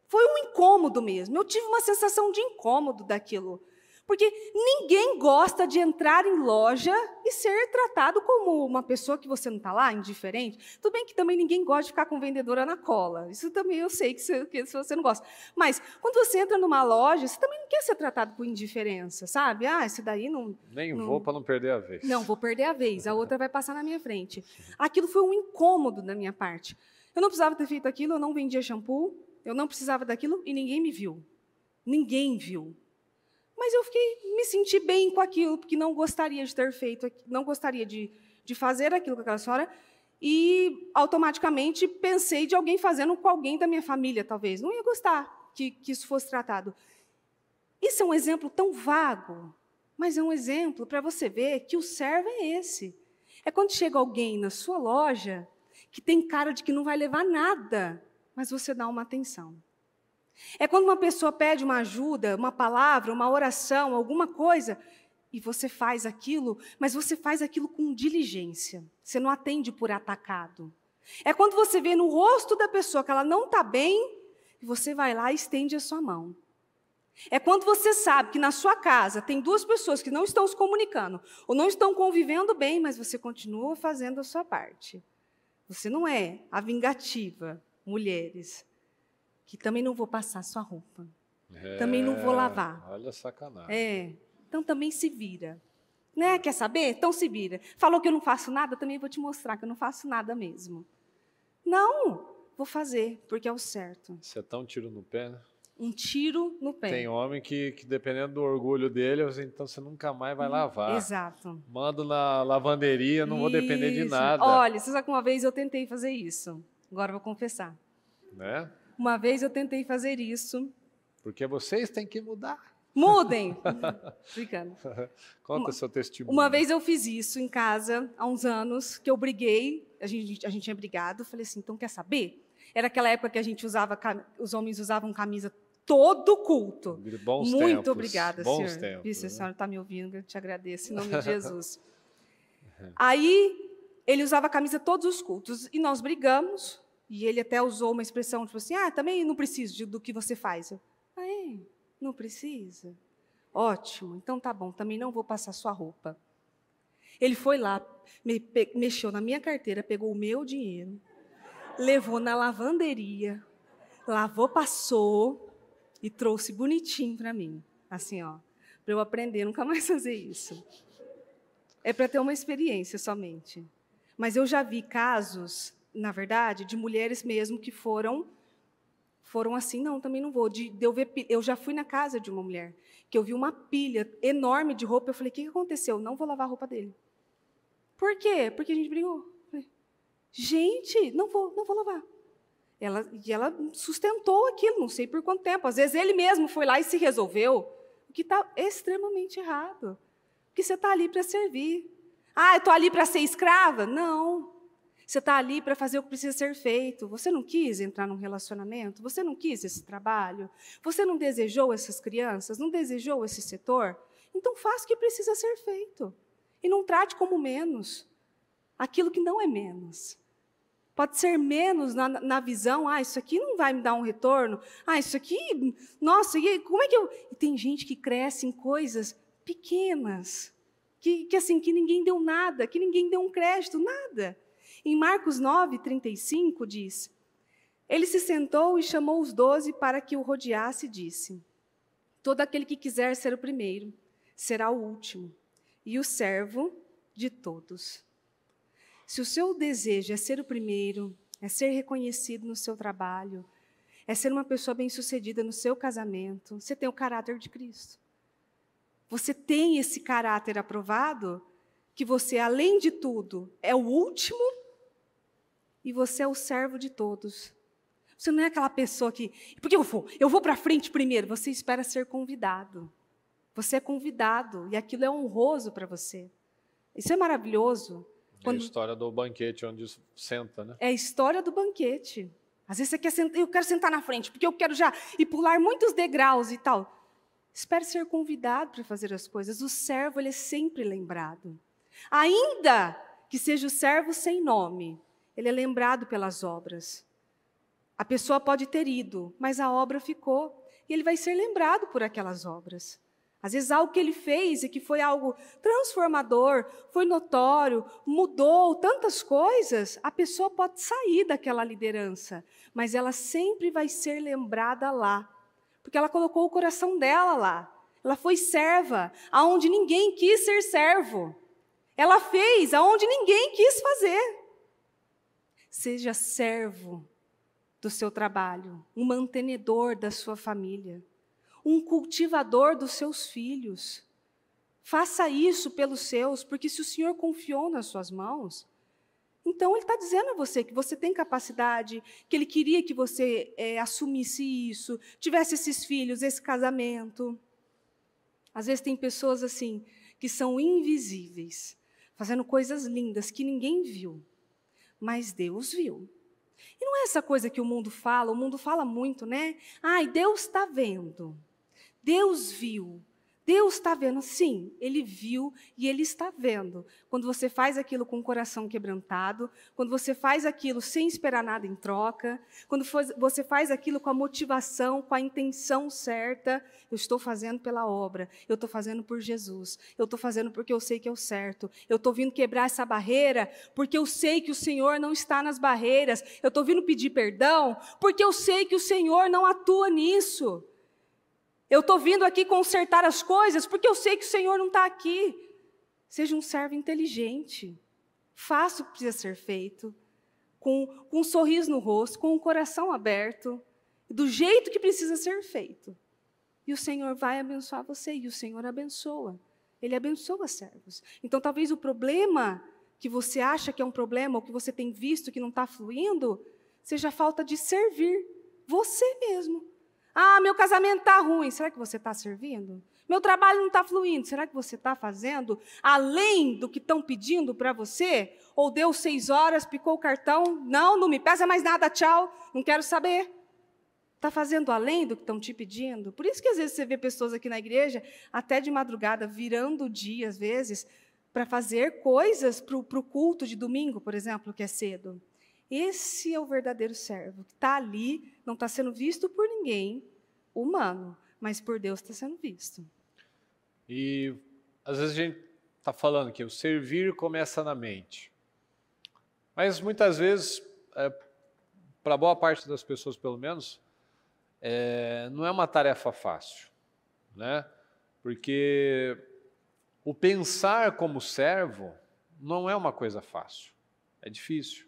Foi um incômodo mesmo. Eu tive uma sensação de incômodo daquilo. Porque ninguém gosta de entrar em loja e ser tratado como uma pessoa que você não está lá, indiferente. Tudo bem que também ninguém gosta de ficar com vendedora na cola. Isso também eu sei que você não gosta. Mas, quando você entra numa loja, você também não quer ser tratado com indiferença, sabe? Esse daí não... Nem vou para não perder a vez. Não, vou perder a vez. A outra vai passar na minha frente. Aquilo foi um incômodo da minha parte. Eu não precisava ter feito aquilo, eu não vendia shampoo, eu não precisava daquilo e ninguém me viu. Ninguém viu. Mas eu me senti bem com aquilo, porque não gostaria de ter feito, não gostaria de fazer aquilo com aquela senhora, e automaticamente pensei de alguém fazendo com alguém da minha família, talvez. Não ia gostar que isso fosse tratado. Isso é um exemplo tão vago, mas é um exemplo para você ver que o servo é esse. É quando chega alguém na sua loja que tem cara de que não vai levar nada, mas você dá uma atenção. É quando uma pessoa pede uma ajuda, uma palavra, uma oração, alguma coisa, e você faz aquilo, mas você faz aquilo com diligência. Você não atende por atacado. É quando você vê no rosto da pessoa que ela não está bem, e você vai lá e estende a sua mão. É quando você sabe que na sua casa tem duas pessoas que não estão se comunicando, ou não estão convivendo bem, mas você continua fazendo a sua parte. Você não é a vingativa, mulheres, que também não vou passar sua roupa, também não vou lavar. Olha a sacanagem. Então também se vira. Né? Quer saber? Então se vira. Falou que eu não faço nada, também vou te mostrar que eu não faço nada mesmo. Não, vou fazer, porque é o certo. Você tá um tiro no pé, né? Um tiro no pé. Tem homem que dependendo do orgulho dele, então você nunca mais vai lavar. Exato. Mando na lavanderia, não vou depender de nada. Olha, você sabe que uma vez eu tentei fazer isso. Agora eu vou confessar. Né? Uma vez eu tentei fazer isso. Porque vocês têm que mudar. Mudem! Brincando. Conta seu testemunho. Uma vez eu fiz isso em casa, há uns anos, que eu briguei, a gente tinha brigado, falei assim, então quer saber? Era aquela época que a gente os homens usavam camisa todo culto. Bons Muito tempos. Obrigada, Bons senhor. tempos, Isso, né? a senhora está me ouvindo, eu te agradeço, em nome de Jesus. Aí, ele usava a camisa todos os cultos, e nós brigamos, e ele até usou uma expressão, tipo assim, também não preciso do que você faz. Não precisa? Ótimo, então tá bom, também não vou passar sua roupa. Ele foi lá, mexeu na minha carteira, pegou o meu dinheiro, levou na lavanderia, lavou, passou e trouxe bonitinho para mim. Assim, ó, para eu aprender, nunca mais fazer isso. É para ter uma experiência somente. Mas eu já vi casos na verdade, de mulheres mesmo que foram assim, não, também não vou. Eu já fui na casa de uma mulher, que eu vi uma pilha enorme de roupa, eu falei, o que aconteceu? Não vou lavar a roupa dele. Por quê? Porque a gente brigou. Falei, gente, não vou lavar. E ela sustentou aquilo, não sei por quanto tempo. Às vezes ele mesmo foi lá e se resolveu, o que está extremamente errado. Porque você está ali para servir. Ah, eu estou ali para ser escrava? Não. Você está ali para fazer o que precisa ser feito. Você não quis entrar num relacionamento? Você não quis esse trabalho? Você não desejou essas crianças? Não desejou esse setor? Então faça o que precisa ser feito. E não trate como menos aquilo que não é menos. Pode ser menos na visão, isso aqui não vai me dar um retorno. Isso aqui, nossa, como é que eu... E tem gente que cresce em coisas pequenas, que ninguém deu nada, que ninguém deu um crédito, nada. Em Marcos 9:35 diz, ele se sentou e chamou os 12 para que o rodeasse e disse, todo aquele que quiser ser o primeiro, será o último, e o servo de todos. Se o seu desejo é ser o primeiro, é ser reconhecido no seu trabalho, é ser uma pessoa bem-sucedida no seu casamento, você tem o caráter de Cristo. Você tem esse caráter aprovado, que você, além de tudo, é o último e você é o servo de todos. Você não é aquela pessoa que, porque eu vou para frente primeiro, você espera ser convidado. Você é convidado e aquilo é honroso para você. Isso é maravilhoso. É a história do banquete onde senta, né? É a história do banquete. Às vezes você quer sentar, eu quero sentar na frente, porque eu quero já ir pular muitos degraus e tal. Espere ser convidado para fazer as coisas. O servo, ele é sempre lembrado. Ainda que seja o servo sem nome, ele é lembrado pelas obras. A pessoa pode ter ido, mas a obra ficou. E ele vai ser lembrado por aquelas obras. Às vezes algo que ele fez e que foi algo transformador, foi notório, mudou tantas coisas, a pessoa pode sair daquela liderança, mas ela sempre vai ser lembrada lá, porque ela colocou o coração dela lá. Ela foi serva, aonde ninguém quis ser servo. Ela fez aonde ninguém quis fazer. Seja servo do seu trabalho, um mantenedor da sua família, um cultivador dos seus filhos. Faça isso pelos seus, porque se o Senhor confiou nas suas mãos, então Ele está dizendo a você que você tem capacidade, que Ele queria que você assumisse isso, tivesse esses filhos, esse casamento. Às vezes tem pessoas assim, que são invisíveis, fazendo coisas lindas que ninguém viu, mas Deus viu. E não é essa coisa que o mundo fala muito, né? Deus está vendo. Deus viu, Deus está vendo. Sim, Ele viu e Ele está vendo. Quando você faz aquilo com o coração quebrantado, quando você faz aquilo sem esperar nada em troca, quando você faz aquilo com a motivação, com a intenção certa, eu estou fazendo pela obra, eu estou fazendo por Jesus, eu estou fazendo porque eu sei que é o certo, eu estou vindo quebrar essa barreira porque eu sei que o Senhor não está nas barreiras, eu estou vindo pedir perdão porque eu sei que o Senhor não atua nisso. Eu estou vindo aqui consertar as coisas porque eu sei que o Senhor não está aqui. Seja um servo inteligente. Faça o que precisa ser feito. Com um sorriso no rosto, com o coração aberto. Do jeito que precisa ser feito. E o Senhor vai abençoar você. E o Senhor abençoa. Ele abençoa servos. Então, talvez o problema que você acha que é um problema, ou que você tem visto que não está fluindo, seja a falta de servir você mesmo. Meu casamento está ruim. Será que você está servindo? Meu trabalho não está fluindo. Será que você está fazendo além do que estão pedindo para você? Ou deu 6 horas, picou o cartão? Não me pesa mais nada, tchau. Não quero saber. Está fazendo além do que estão te pedindo? Por isso que às vezes você vê pessoas aqui na igreja, até de madrugada, virando o dia, às vezes, para fazer coisas para o culto de domingo, por exemplo, que é cedo. Esse é o verdadeiro servo, que está ali, não está sendo visto por ninguém humano, mas por Deus está sendo visto. E às vezes a gente está falando que o servir começa na mente. Mas muitas vezes, para boa parte das pessoas pelo menos, não é uma tarefa fácil, né? Porque o pensar como servo não é uma coisa fácil, é difícil.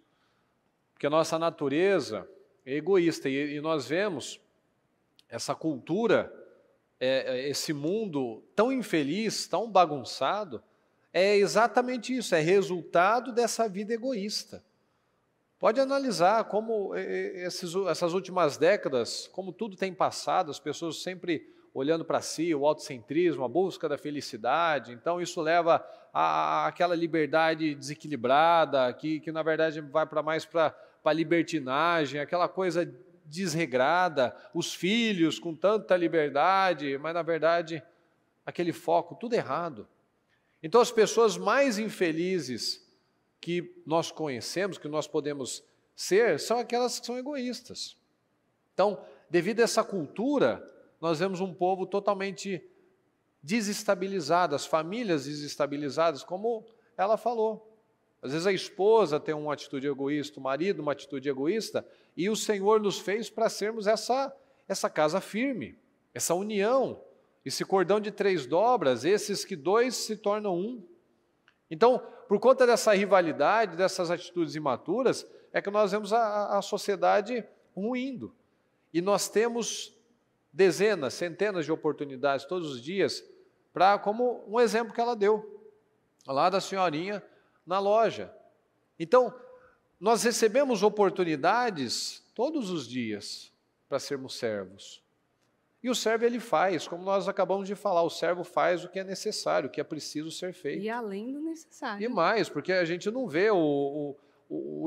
Porque a nossa natureza é egoísta e nós vemos essa cultura, esse mundo tão infeliz, tão bagunçado, é exatamente isso, é resultado dessa vida egoísta. Pode analisar como essas últimas décadas, como tudo tem passado, as pessoas sempre olhando para si, o autocentrismo, a busca da felicidade. Então isso leva àquela liberdade desequilibrada, que na verdade vai mais para a libertinagem, aquela coisa desregrada, os filhos com tanta liberdade, mas na verdade aquele foco, tudo errado. Então as pessoas mais infelizes que nós conhecemos, que nós podemos ser, são aquelas que são egoístas. Então, devido a essa cultura, nós vemos um povo totalmente desestabilizado, as famílias desestabilizadas, como ela falou. Às vezes a esposa tem uma atitude egoísta, o marido uma atitude egoísta, e o Senhor nos fez para sermos essa casa firme, essa união, esse cordão de 3 dobras, esses que 2 se tornam um. Então, por conta dessa rivalidade, dessas atitudes imaturas, é que nós vemos a sociedade ruindo. E nós temos dezenas, centenas de oportunidades todos os dias, como um exemplo que ela deu, lá da senhorinha na loja. Então, nós recebemos oportunidades todos os dias para sermos servos. E o servo ele faz, como nós acabamos de falar, o servo faz o que é necessário, o que é preciso ser feito. E além do necessário. E mais, porque a gente não vê o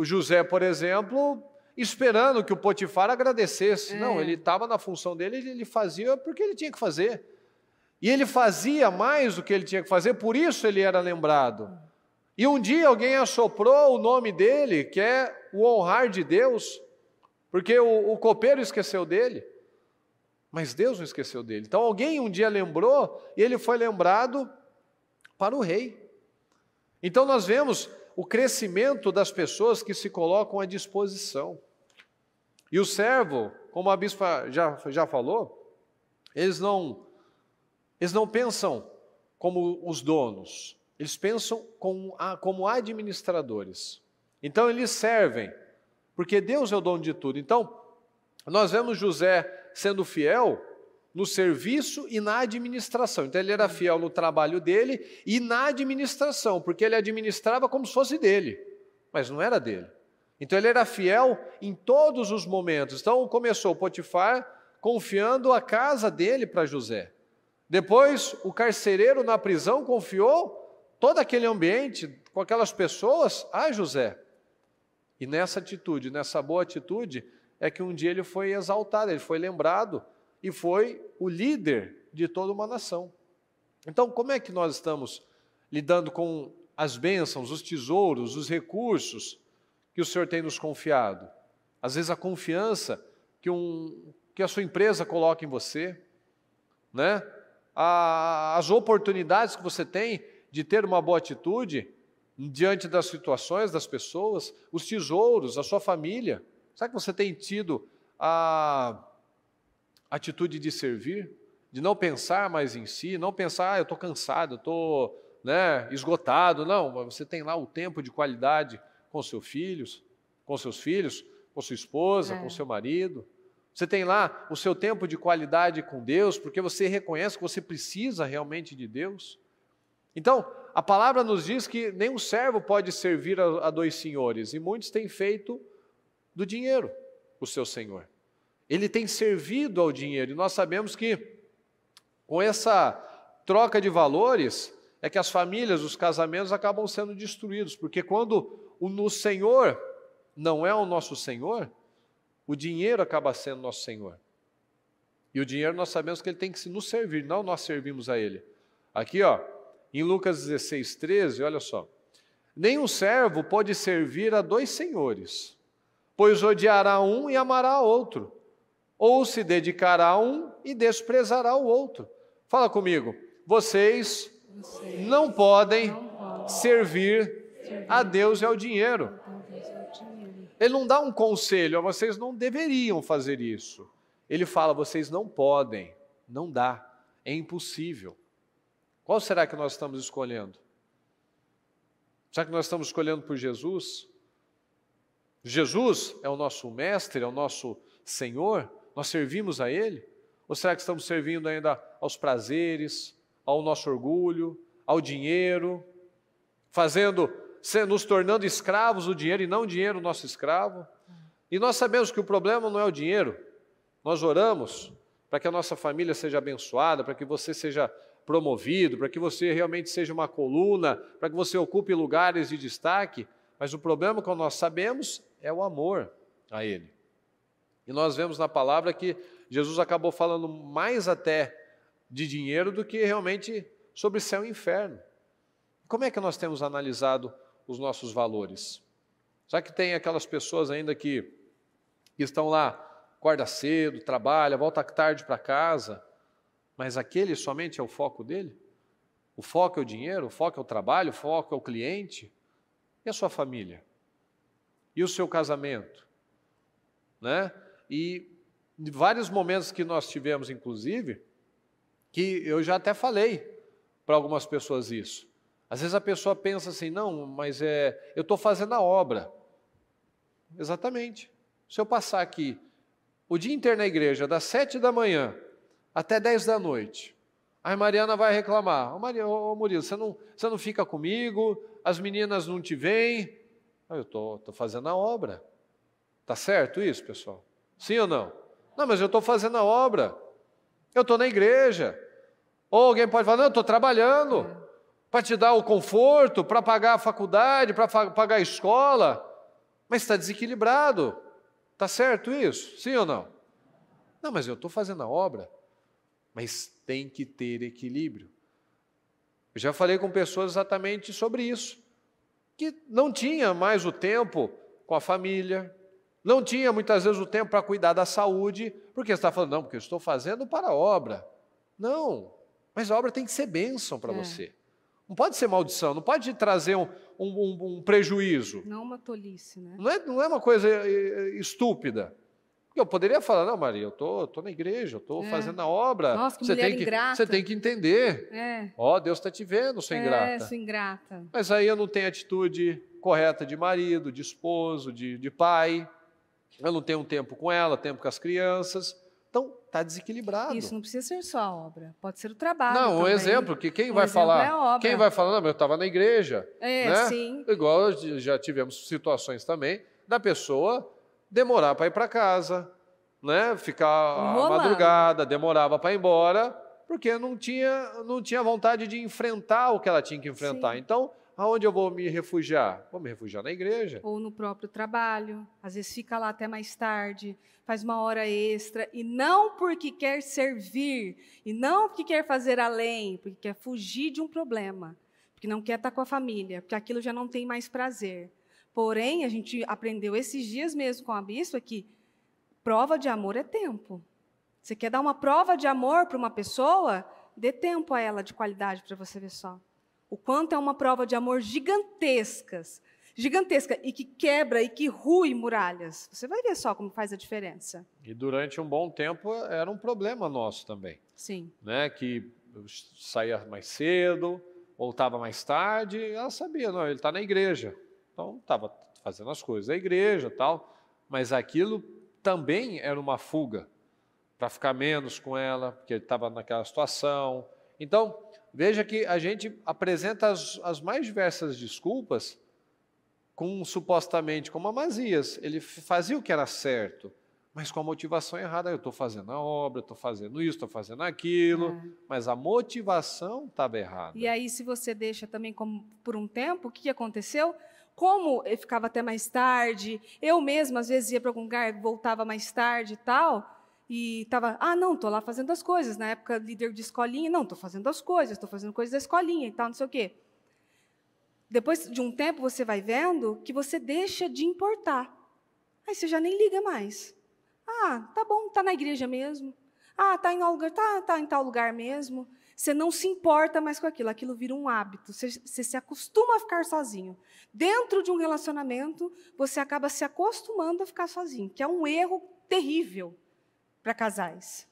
José, por exemplo, esperando que o Potifar agradecesse. Não, ele estava na função dele, ele fazia porque ele tinha que fazer. E ele fazia mais do que ele tinha que fazer, por isso ele era lembrado. E um dia alguém assoprou o nome dele, que é o honrar de Deus, porque o copeiro esqueceu dele. Mas Deus não esqueceu dele. Então alguém um dia lembrou e ele foi lembrado para o rei. Então nós vemos o crescimento das pessoas que se colocam à disposição. E o servo, como a bispa já falou, eles não pensam como os donos, eles pensam como administradores. Então eles servem, porque Deus é o dono de tudo. Então nós vemos José sendo fiel no serviço e na administração. Então ele era fiel no trabalho dele e na administração, porque ele administrava como se fosse dele, mas não era dele. Então ele era fiel em todos os momentos. Então começou Potifar confiando a casa dele para José. Depois o carcereiro na prisão confiou todo aquele ambiente com aquelas pessoas a José. E nessa atitude, nessa boa atitude, é que um dia ele foi exaltado, ele foi lembrado e foi o líder de toda uma nação. Então, como é que nós estamos lidando com as bênçãos, os tesouros, os recursos que o Senhor tem nos confiado? Às vezes a confiança que a sua empresa coloca em você, né? As oportunidades que você tem de ter uma boa atitude diante das situações, das pessoas, os tesouros, a sua família. Será que você tem tido a atitude de servir, de não pensar mais em si, não pensar, eu estou cansado, eu estou esgotado? Não, mas você tem lá o tempo de qualidade com seus filhos, com sua esposa, com seu marido. Você tem lá o seu tempo de qualidade com Deus, porque você reconhece que você precisa realmente de Deus. Então, a palavra nos diz que nenhum servo pode servir a 2 senhores, e muitos têm feito do dinheiro o seu senhor. Ele tem servido ao dinheiro, e nós sabemos que com essa troca de valores é que as famílias, os casamentos acabam sendo destruídos, porque quando o Senhor não é o nosso Senhor, o dinheiro acaba sendo nosso Senhor. E o dinheiro nós sabemos que ele tem que nos servir, não nós servimos a ele. Aqui, em Lucas 16:13, olha só. Nenhum servo pode servir a 2 senhores, pois odiará um e amará outro, ou se dedicará a um e desprezará o outro. Fala comigo. Vocês não podem servir a Deus e ao dinheiro. Ele não dá um conselho, vocês não deveriam fazer isso. Ele fala, vocês não podem, não dá, é impossível. Qual será que nós estamos escolhendo? Será que nós estamos escolhendo por Jesus? Jesus é o nosso mestre, é o nosso Senhor? Nós servimos a Ele? Ou será que estamos servindo ainda aos prazeres, ao nosso orgulho, ao dinheiro, nos tornando escravos do dinheiro e não o dinheiro o nosso escravo? E nós sabemos que o problema não é o dinheiro. Nós oramos para que a nossa família seja abençoada, para que você seja promovido, para que você realmente seja uma coluna, para que você ocupe lugares de destaque, mas o problema, como nós sabemos, é o amor a Ele. E nós vemos na palavra que Jesus acabou falando mais até de dinheiro do que realmente sobre céu e inferno. Como é que nós temos analisado os nossos valores? Será que tem aquelas pessoas ainda que estão lá, acorda cedo, trabalha, volta tarde para casa, mas aquele somente é o foco dele? O foco é o dinheiro, o foco é o trabalho, o foco é o cliente? E a sua família? E o seu casamento? Né? E em vários momentos que nós tivemos, inclusive, que eu já até falei para algumas pessoas isso. Às vezes a pessoa pensa assim, não, mas eu estou fazendo a obra. Exatamente. Se eu passar aqui o dia inteiro na igreja, das 7 da manhã até 10 da noite, aí Mariana vai reclamar, ô Murilo, você não fica comigo, as meninas não te veem. Eu estou fazendo a obra. Está certo isso, pessoal? Sim ou não? Não, mas eu estou fazendo a obra. Eu estou na igreja. Ou alguém pode falar, não, eu estou trabalhando para te dar o conforto, para pagar a faculdade, para pagar a escola. Mas está desequilibrado. Está certo isso? Sim ou não? Não, mas eu estou fazendo a obra. Mas tem que ter equilíbrio. Eu já falei com pessoas exatamente sobre isso. Que não tinha mais o tempo com a família, não tinha muitas vezes o tempo para cuidar da saúde, porque você está falando, não, porque eu estou fazendo para a obra. Não, mas a obra tem que ser bênção para você. Não pode ser maldição, não pode trazer um prejuízo. Não uma tolice, né? Não é uma coisa estúpida. Eu poderia falar, não, Maria, eu estou na igreja, eu estou fazendo a obra. Nossa, que mulher ingrata. Você tem que entender. Deus está te vendo, sua ingrata. Sou ingrata. Mas aí eu não tenho atitude correta de marido, de esposo, de pai. Eu não tenho um tempo com ela, tempo com as crianças. Então, está desequilibrado. Isso não precisa ser só a obra, pode ser o trabalho. Não, também. Um exemplo, que quem vai falar? É a obra. Quem vai falar, não, eu estava na igreja. Né? Sim. Igual já tivemos situações também da pessoa demorar para ir para casa, né? Ficar à madrugada, demorava para ir embora, porque não tinha vontade de enfrentar o que ela tinha que enfrentar. Sim. Então, aonde eu vou me refugiar? Vou me refugiar na igreja. Ou no próprio trabalho. Às vezes fica lá até mais tarde, faz uma hora extra, e não porque quer servir, e não porque quer fazer além, porque quer fugir de um problema, porque não quer estar com a família, porque aquilo já não tem mais prazer. Porém, a gente aprendeu esses dias mesmo com a bispa que prova de amor é tempo. Você quer dar uma prova de amor para uma pessoa? Dê tempo a ela de qualidade para você ver só. O quanto é uma prova de amor gigantesca, e que quebra e que rui muralhas. Você vai ver só como faz a diferença. E durante um bom tempo era um problema nosso também. Sim. Né? Que eu saía mais cedo, voltava mais tarde, ela sabia, não, ele está na igreja. Então, estava fazendo as coisas da igreja e tal, mas aquilo também era uma fuga para ficar menos com ela, porque ele estava naquela situação. Então, veja que a gente apresenta as mais diversas desculpas supostamente como Amazias. Ele fazia o que era certo, mas com a motivação errada. Eu estou fazendo a obra, estou fazendo isso, estou fazendo aquilo, mas a motivação estava errada. E aí, se você deixa também por um tempo, o que aconteceu? Como eu ficava até mais tarde, eu mesma às vezes ia para algum lugar, voltava mais tarde e tal, e estava, não, estou lá fazendo as coisas. Na época, líder de escolinha, não, estou fazendo as coisas, estou fazendo coisas da escolinha e tal, não sei o quê. Depois de um tempo, você vai vendo que você deixa de importar. Aí você já nem liga mais. Tá bom, está na igreja mesmo. Está em tal lugar mesmo. Você não se importa mais com aquilo vira um hábito. Você se acostuma a ficar sozinho. Dentro de um relacionamento, você acaba se acostumando a ficar sozinho, que é um erro terrível para casais.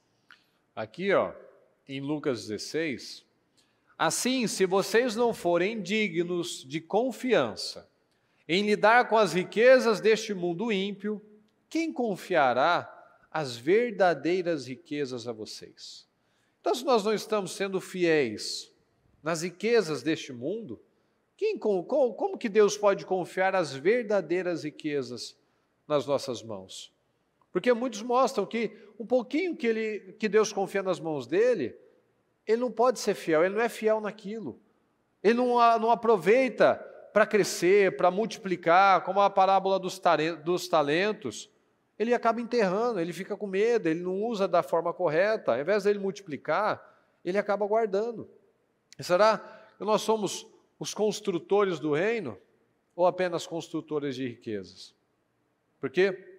Aqui, em Lucas 16, assim, se vocês não forem dignos de confiança em lidar com as riquezas deste mundo ímpio, quem confiará as verdadeiras riquezas a vocês? Então, se nós não estamos sendo fiéis nas riquezas deste mundo, como que Deus pode confiar as verdadeiras riquezas nas nossas mãos? Porque muitos mostram que um pouquinho que Deus confia nas mãos dele, ele não pode ser fiel, ele não é fiel naquilo. Ele não aproveita para crescer, para multiplicar, como a parábola dos talentos. Ele acaba enterrando, ele fica com medo, ele não usa da forma correta. Ao invés dele multiplicar, ele acaba guardando. E será que nós somos os construtores do reino ou apenas construtores de riquezas? Porque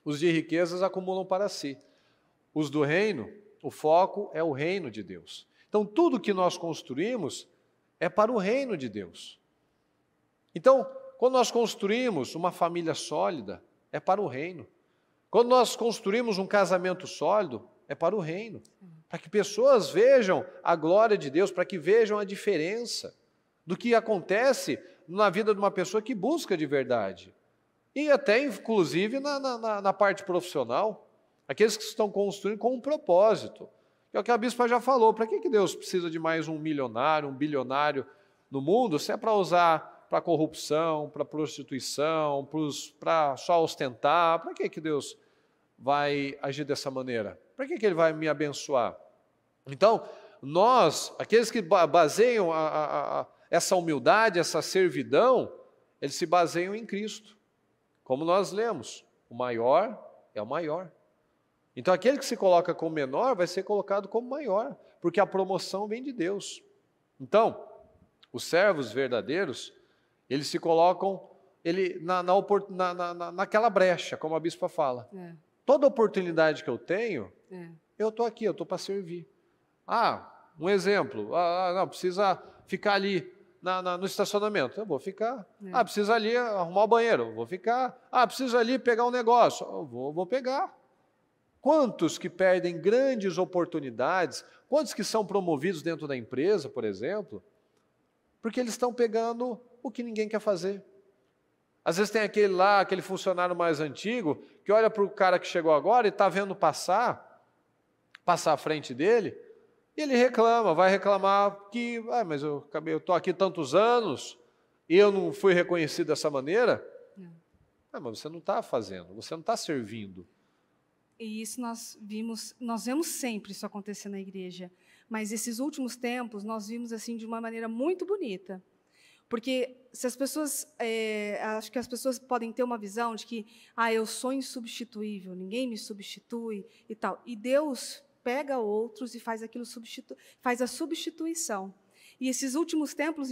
os de riquezas acumulam para si. Os do reino, o foco é o reino de Deus. Então, tudo que nós construímos é para o reino de Deus. Então, quando nós construímos uma família sólida, é para o reino. Quando nós construímos um casamento sólido, é para o reino. Para que pessoas vejam a glória de Deus, para que vejam a diferença do que acontece na vida de uma pessoa que busca de verdade. E até, inclusive, na parte profissional, aqueles que estão construindo com um propósito. É o que a bispa já falou, para que Deus precisa de mais um milionário, um bilionário no mundo, se é para usar para corrupção, para prostituição, para só ostentar? Para que Deus vai agir dessa maneira? Para que Ele vai me abençoar? Então, nós, aqueles que baseiam essa humildade, essa servidão, eles se baseiam em Cristo. Como nós lemos, o maior é o maior. Então, aquele que se coloca como menor vai ser colocado como maior, porque a promoção vem de Deus. Então, os servos verdadeiros, eles se colocam naquela brecha, como a bispa fala. Toda oportunidade que eu tenho, eu estou aqui, eu estou para servir. Um exemplo, não, precisa ficar ali no estacionamento, eu vou ficar. Precisa ali arrumar o banheiro, eu vou ficar. Precisa ali pegar um negócio, eu vou pegar. Quantos que perdem grandes oportunidades, quantos que são promovidos dentro da empresa, por exemplo, porque eles estão pegando o que ninguém quer fazer. Às vezes tem aquele funcionário mais antigo, que olha para o cara que chegou agora e está vendo passar à frente dele, e ele vai reclamar que, mas eu estou aqui tantos anos, e eu não fui reconhecido dessa maneira. Mas você não está fazendo, você não está servindo. E isso nós vemos sempre isso acontecer na igreja. Mas esses últimos tempos, nós vimos assim de uma maneira muito bonita. Porque se as pessoas, acho que as pessoas podem ter uma visão de que, eu sou insubstituível, ninguém me substitui e tal. E Deus pega outros e faz a substituição. E esses últimos tempos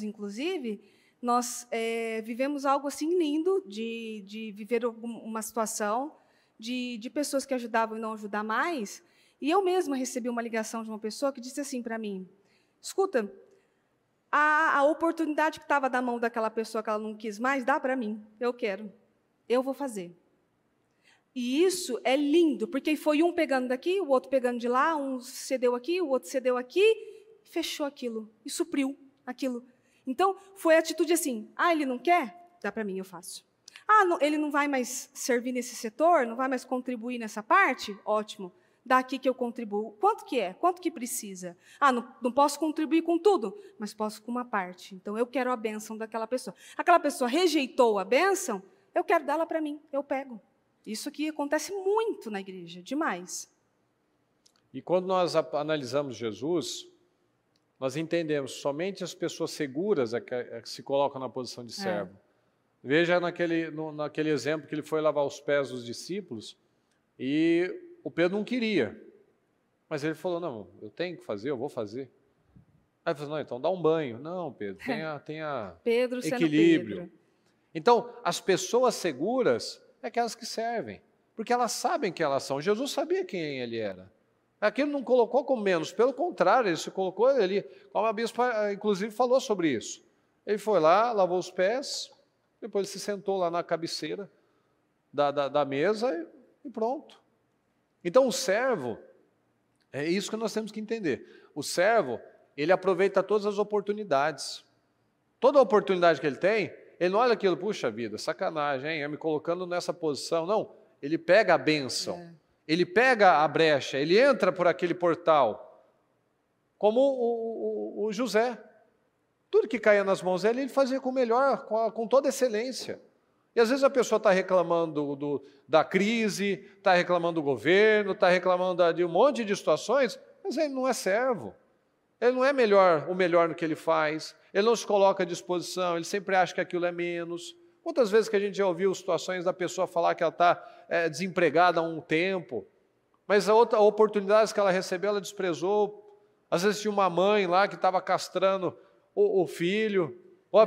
inclusive, nós vivemos algo assim lindo de viver uma situação de pessoas que ajudavam e não ajudar mais. E eu mesma recebi uma ligação de uma pessoa que disse assim para mim: escuta, a oportunidade que estava na mão daquela pessoa que ela não quis mais, dá para mim, eu quero, eu vou fazer. E isso é lindo, porque foi um pegando daqui, o outro pegando de lá, um cedeu aqui, o outro cedeu aqui, fechou aquilo e supriu aquilo. Então, foi a atitude assim: ele não quer? Dá para mim, eu faço. Ele não vai mais servir nesse setor, não vai mais contribuir nessa parte? Ótimo. Daqui que eu contribuo. Quanto que é? Quanto que precisa? Não posso contribuir com tudo, mas posso com uma parte. Então, eu quero a bênção daquela pessoa. Aquela pessoa rejeitou a bênção, eu quero dá-la para mim, eu pego. Isso aqui acontece muito na igreja, demais. E quando nós analisamos Jesus, nós entendemos somente as pessoas seguras que se colocam na posição de servo. Veja naquele exemplo que ele foi lavar os pés dos discípulos e o Pedro não queria, mas ele falou: não, eu tenho que fazer, eu vou fazer. Aí ele falou: não, então dá um banho. Não, Pedro, tenha Pedro equilíbrio. Pedro. Então, as pessoas seguras é aquelas que servem, porque elas sabem quem elas são. Jesus sabia quem ele era. Aquilo não colocou como menos, pelo contrário, ele se colocou ali, como a bispa, inclusive, falou sobre isso. Ele foi lá, lavou os pés, depois ele se sentou lá na cabeceira da mesa e pronto. Então, o servo, é isso que nós temos que entender. O servo, ele aproveita todas as oportunidades. Toda oportunidade que ele tem, Ele não olha aquilo, puxa vida, sacanagem, hein? Eu me colocando nessa posição. Não, ele pega a bênção, ele pega a brecha, ele entra por aquele portal, como o José. Tudo que caía nas mãos dele, ele fazia com melhor, com toda excelência. E às vezes a pessoa está reclamando da crise, está reclamando do governo, está reclamando de um monte de situações, mas ele não é servo. Ele não é o melhor no que ele faz, ele não se coloca à disposição, ele sempre acha que aquilo é menos. Quantas vezes que a gente já ouviu situações da pessoa falar que ela está desempregada há um tempo, mas a oportunidade que ela recebeu, ela desprezou. Às vezes tinha uma mãe lá que estava castrando o filho, ou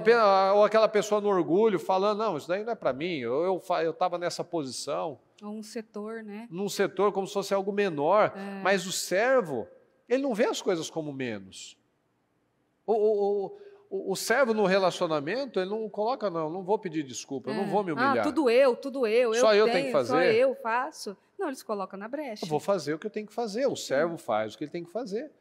aquela pessoa no orgulho falando, não, isso daí não é para mim, eu estava nessa posição. Ou um setor, né? Num setor como se fosse algo menor, mas o servo, ele não vê as coisas como menos. O servo no relacionamento, ele não coloca, não vou pedir desculpa, eu não vou me humilhar. Tudo eu. Só eu tenho que fazer. Só eu faço. Não, eles colocam na brecha. Eu vou fazer o que eu tenho que fazer, o servo faz o que ele tem que fazer.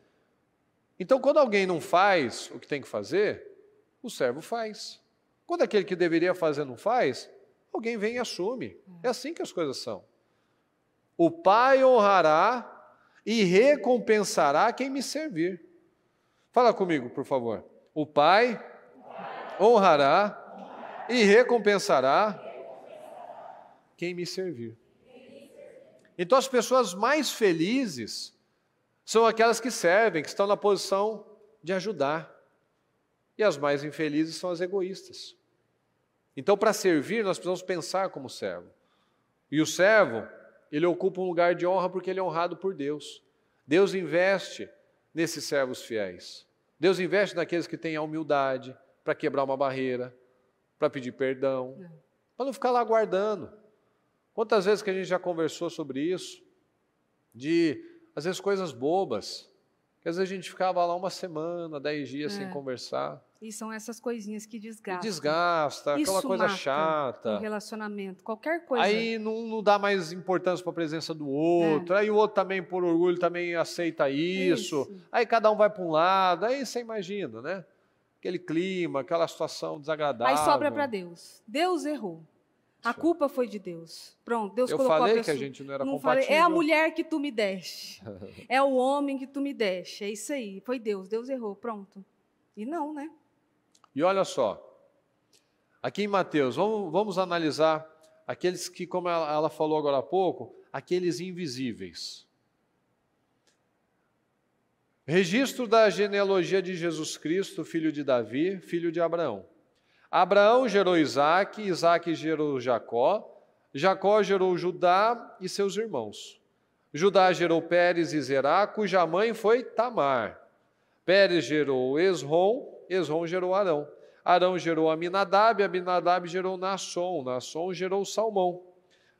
Então, quando alguém não faz o que tem que fazer, o servo faz. Quando aquele que deveria fazer não faz, alguém vem e assume. É assim que as coisas são. O Pai honrará e recompensará quem me servir. Fala comigo, por favor. O Pai honrará e recompensará quem me servir. Então, as pessoas mais felizes são aquelas que servem, que estão na posição de ajudar. E as mais infelizes são as egoístas. Então, para servir, nós precisamos pensar como servo. E o servo, ele ocupa um lugar de honra porque ele é honrado por Deus. Deus investe nesses servos fiéis. Deus investe naqueles que têm a humildade para quebrar uma barreira, para pedir perdão, para não ficar lá guardando. Quantas vezes que a gente já conversou sobre isso? Às vezes, coisas bobas. Que às vezes a gente ficava lá uma semana, 10 dias sem conversar. E são essas coisinhas que desgastam. Desgasta, aquela coisa chata. Um relacionamento, qualquer coisa. Aí não dá mais importância para a presença do outro. Aí o outro também, por orgulho, também aceita isso. Aí cada um vai para um lado. Aí você imagina, né? Aquele clima, aquela situação desagradável. Aí sobra para Deus. Deus errou. A culpa foi de Deus. Pronto, Deus colocou a pessoa. Eu falei que a gente não era compatível. É a mulher que tu me deste. É o homem que tu me deste. É isso aí. Foi Deus. Deus errou. Pronto. E não, né? E olha só. Aqui em Mateus, vamos analisar aqueles que, como ela falou agora há pouco, aqueles invisíveis. Registro da genealogia de Jesus Cristo, filho de Davi, filho de Abraão. Abraão gerou Isaque, Isaque gerou Jacó, Jacó gerou Judá e seus irmãos. Judá gerou Pérez e Zerá, cuja mãe foi Tamar. Pérez gerou Esrom, Esrom gerou Arão. Arão gerou Aminadab, Aminadab gerou Naasson, Naasson gerou Salmão.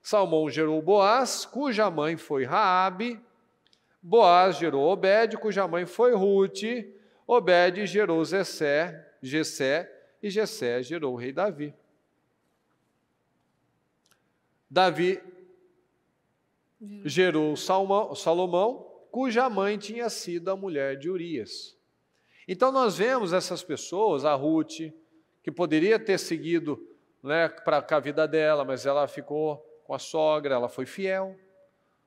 Salmão gerou Boaz, cuja mãe foi Raabe. Boaz gerou Obed, cuja mãe foi Rute. Obed gerou Jessé, e Jessé gerou o rei Davi. Davi gerou Salomão, cuja mãe tinha sido a mulher de Urias. Então nós vemos essas pessoas, a Rute, que poderia ter seguido, né, para a vida dela, mas ela ficou com a sogra, ela foi fiel.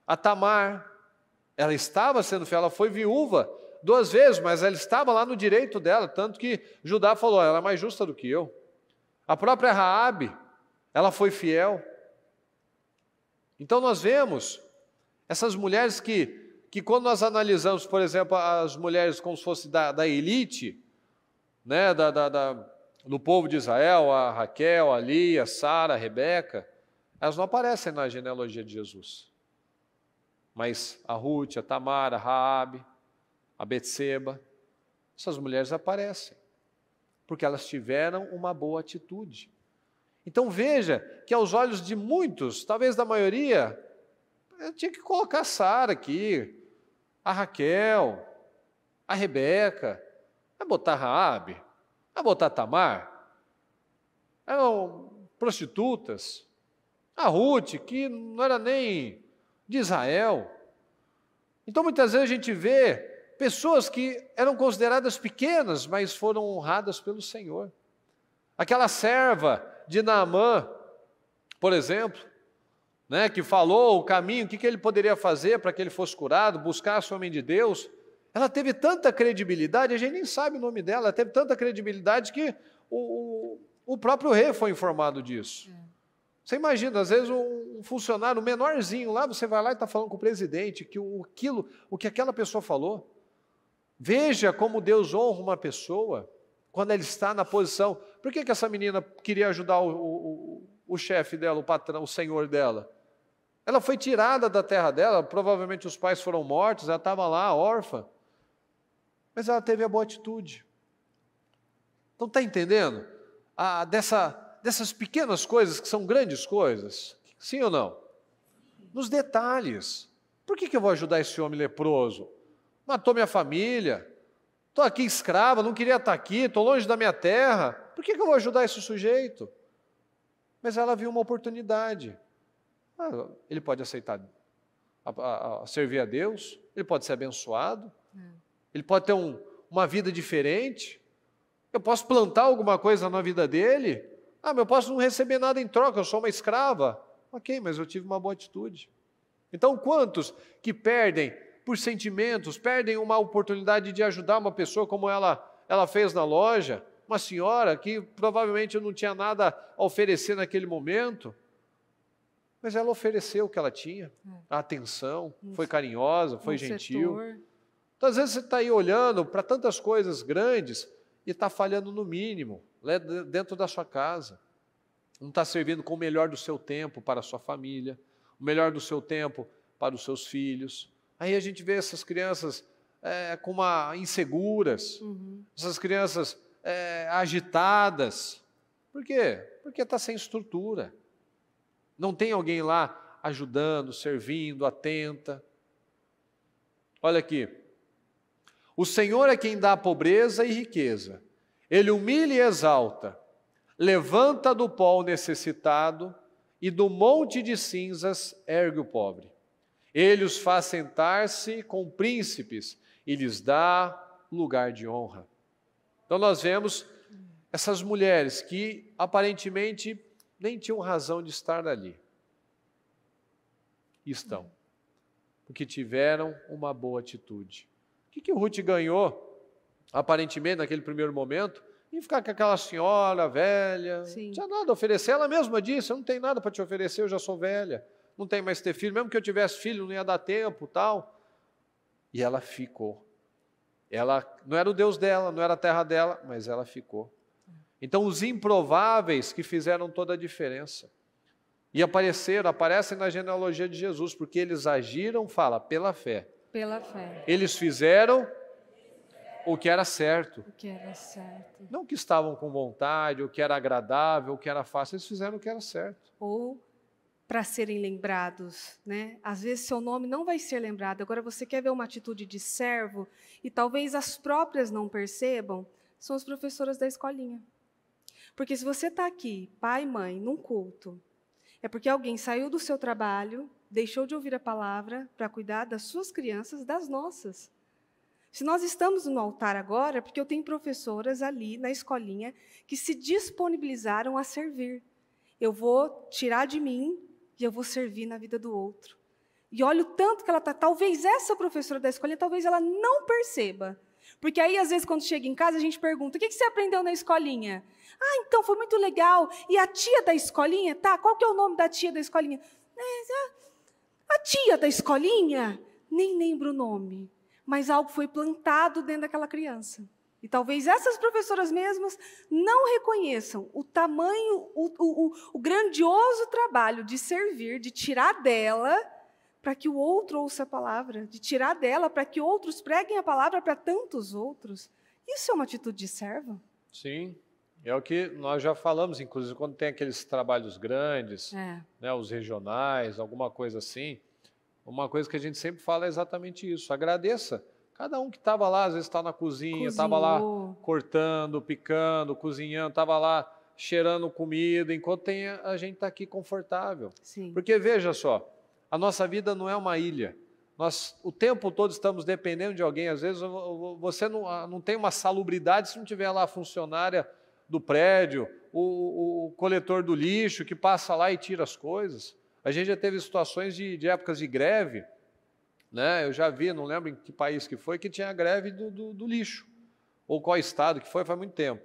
A Tamar, ela estava sendo fiel, ela foi viúva 2 vezes, mas ela estava lá no direito dela, tanto que Judá falou, ela é mais justa do que eu. A própria Raabe, ela foi fiel. Então nós vemos essas mulheres que quando nós analisamos, por exemplo, as mulheres como se fosse da elite, né, do povo de Israel, a Raquel, a Lia, a Sara, a Rebeca, elas não aparecem na genealogia de Jesus. Mas a Rute, a Tamar, a Raabe, a Betseba, essas mulheres aparecem, porque elas tiveram uma boa atitude. Então veja que aos olhos de muitos, talvez da maioria, eu tinha que colocar a Sara aqui, a Raquel, a Rebeca, vai botar a Raabe, vai botar a Tamar, eram prostitutas, a Rute, que não era nem de Israel. Então muitas vezes a gente vê pessoas que eram consideradas pequenas, mas foram honradas pelo Senhor. Aquela serva de Naamã, por exemplo, né, que falou o caminho, o que ele poderia fazer para que ele fosse curado, buscasse o homem de Deus. Ela teve tanta credibilidade, a gente nem sabe o nome dela, ela teve tanta credibilidade que o próprio rei foi informado disso. Você imagina, às vezes um funcionário menorzinho lá, você vai lá e está falando com o presidente que o que aquela pessoa falou. Veja como Deus honra uma pessoa quando ela está na posição. Por que essa menina queria ajudar o chefe dela, o patrão, o senhor dela? Ela foi tirada da terra dela, provavelmente os pais foram mortos, ela estava lá, órfã. Mas ela teve a boa atitude. Então está entendendo? Dessas pequenas coisas que são grandes coisas, sim ou não? Nos detalhes. Por que eu vou ajudar esse homem leproso? Matou minha família, estou aqui escrava, não queria estar aqui, estou longe da minha terra, por que eu vou ajudar esse sujeito? Mas ela viu uma oportunidade. Ele pode aceitar servir a Deus, ele pode ser abençoado, ele pode ter uma vida diferente, eu posso plantar alguma coisa na vida dele, mas eu posso não receber nada em troca, eu sou uma escrava. Ok, mas eu tive uma boa atitude. Então, quantos que perdem por sentimentos, perdem uma oportunidade de ajudar uma pessoa como ela fez na loja, uma senhora que provavelmente não tinha nada a oferecer naquele momento, mas ela ofereceu o que ela tinha, a atenção, foi carinhosa, foi gentil. Então, às vezes você está aí olhando para tantas coisas grandes e está falhando no mínimo, dentro da sua casa. Não está servindo com o melhor do seu tempo para a sua família, o melhor do seu tempo para os seus filhos. Aí a gente vê essas crianças inseguras, essas crianças agitadas. Por quê? Porque está sem estrutura. Não tem alguém lá ajudando, servindo, atenta. Olha aqui. O Senhor é quem dá pobreza e riqueza. Ele humilha e exalta. Levanta do pó o necessitado e do monte de cinzas ergue o pobre. Ele os faz sentar-se com príncipes e lhes dá lugar de honra. Então nós vemos essas mulheres que aparentemente nem tinham razão de estar ali. Estão. Porque tiveram uma boa atitude. O que Ruth ganhou, aparentemente, naquele primeiro momento? Em ficar com aquela senhora velha. Sim. Não tinha nada a oferecer. Ela mesma disse, eu não tenho nada para te oferecer, eu já sou velha. Não tenho mais ter filho. Mesmo que eu tivesse filho, não ia dar tempo, tal. E ela ficou. Ela não era o Deus dela, não era a terra dela, mas ela ficou. Então, os improváveis que fizeram toda a diferença. E aparecem na genealogia de Jesus, porque eles agiram, pela fé. Pela fé. Eles fizeram o que era certo. O que era certo. Não que estavam com vontade, o que era agradável, o que era fácil, eles fizeram o que era certo. Ou para serem lembrados, né? Às vezes seu nome não vai ser lembrado. Agora você quer ver uma atitude de servo e talvez as próprias não percebam, são as professoras da escolinha. Porque se você está aqui, pai e mãe, num culto, é porque alguém saiu do seu trabalho, deixou de ouvir a palavra para cuidar das suas crianças, das nossas. Se nós estamos no altar agora, é porque eu tenho professoras ali na escolinha que se disponibilizaram a servir. Eu vou tirar de mim e eu vou servir na vida do outro. E olha o tanto que ela está. Talvez essa professora da escolinha, talvez ela não perceba. Porque aí, às vezes, quando chega em casa, a gente pergunta, o que você aprendeu na escolinha? Ah, então, foi muito legal. E a tia da escolinha, tá? Qual que é o nome da tia da escolinha? A tia da escolinha? Nem lembro o nome. Mas algo foi plantado dentro daquela criança. E talvez essas professoras mesmas não reconheçam o tamanho, o grandioso trabalho de servir, de tirar dela para que o outro ouça a palavra, de tirar dela para que outros preguem a palavra para tantos outros. Isso é uma atitude de servo? Sim, é o que nós já falamos, inclusive quando tem aqueles trabalhos grandes, né, os regionais, alguma coisa assim, uma coisa que a gente sempre fala é exatamente isso, agradeça. Cada um que estava lá, às vezes está na cozinha, estava lá cortando, picando, cozinhando, estava lá cheirando comida, enquanto a gente está aqui confortável. Sim. Porque veja só, a nossa vida não é uma ilha. Nós o tempo todo estamos dependendo de alguém. Às vezes você não tem uma salubridade se não tiver lá a funcionária do prédio, o coletor do lixo que passa lá e tira as coisas. A gente já teve situações de épocas de greve, né? Eu já vi, não lembro em que país que foi, que tinha a greve do lixo, ou qual estado que foi, faz muito tempo,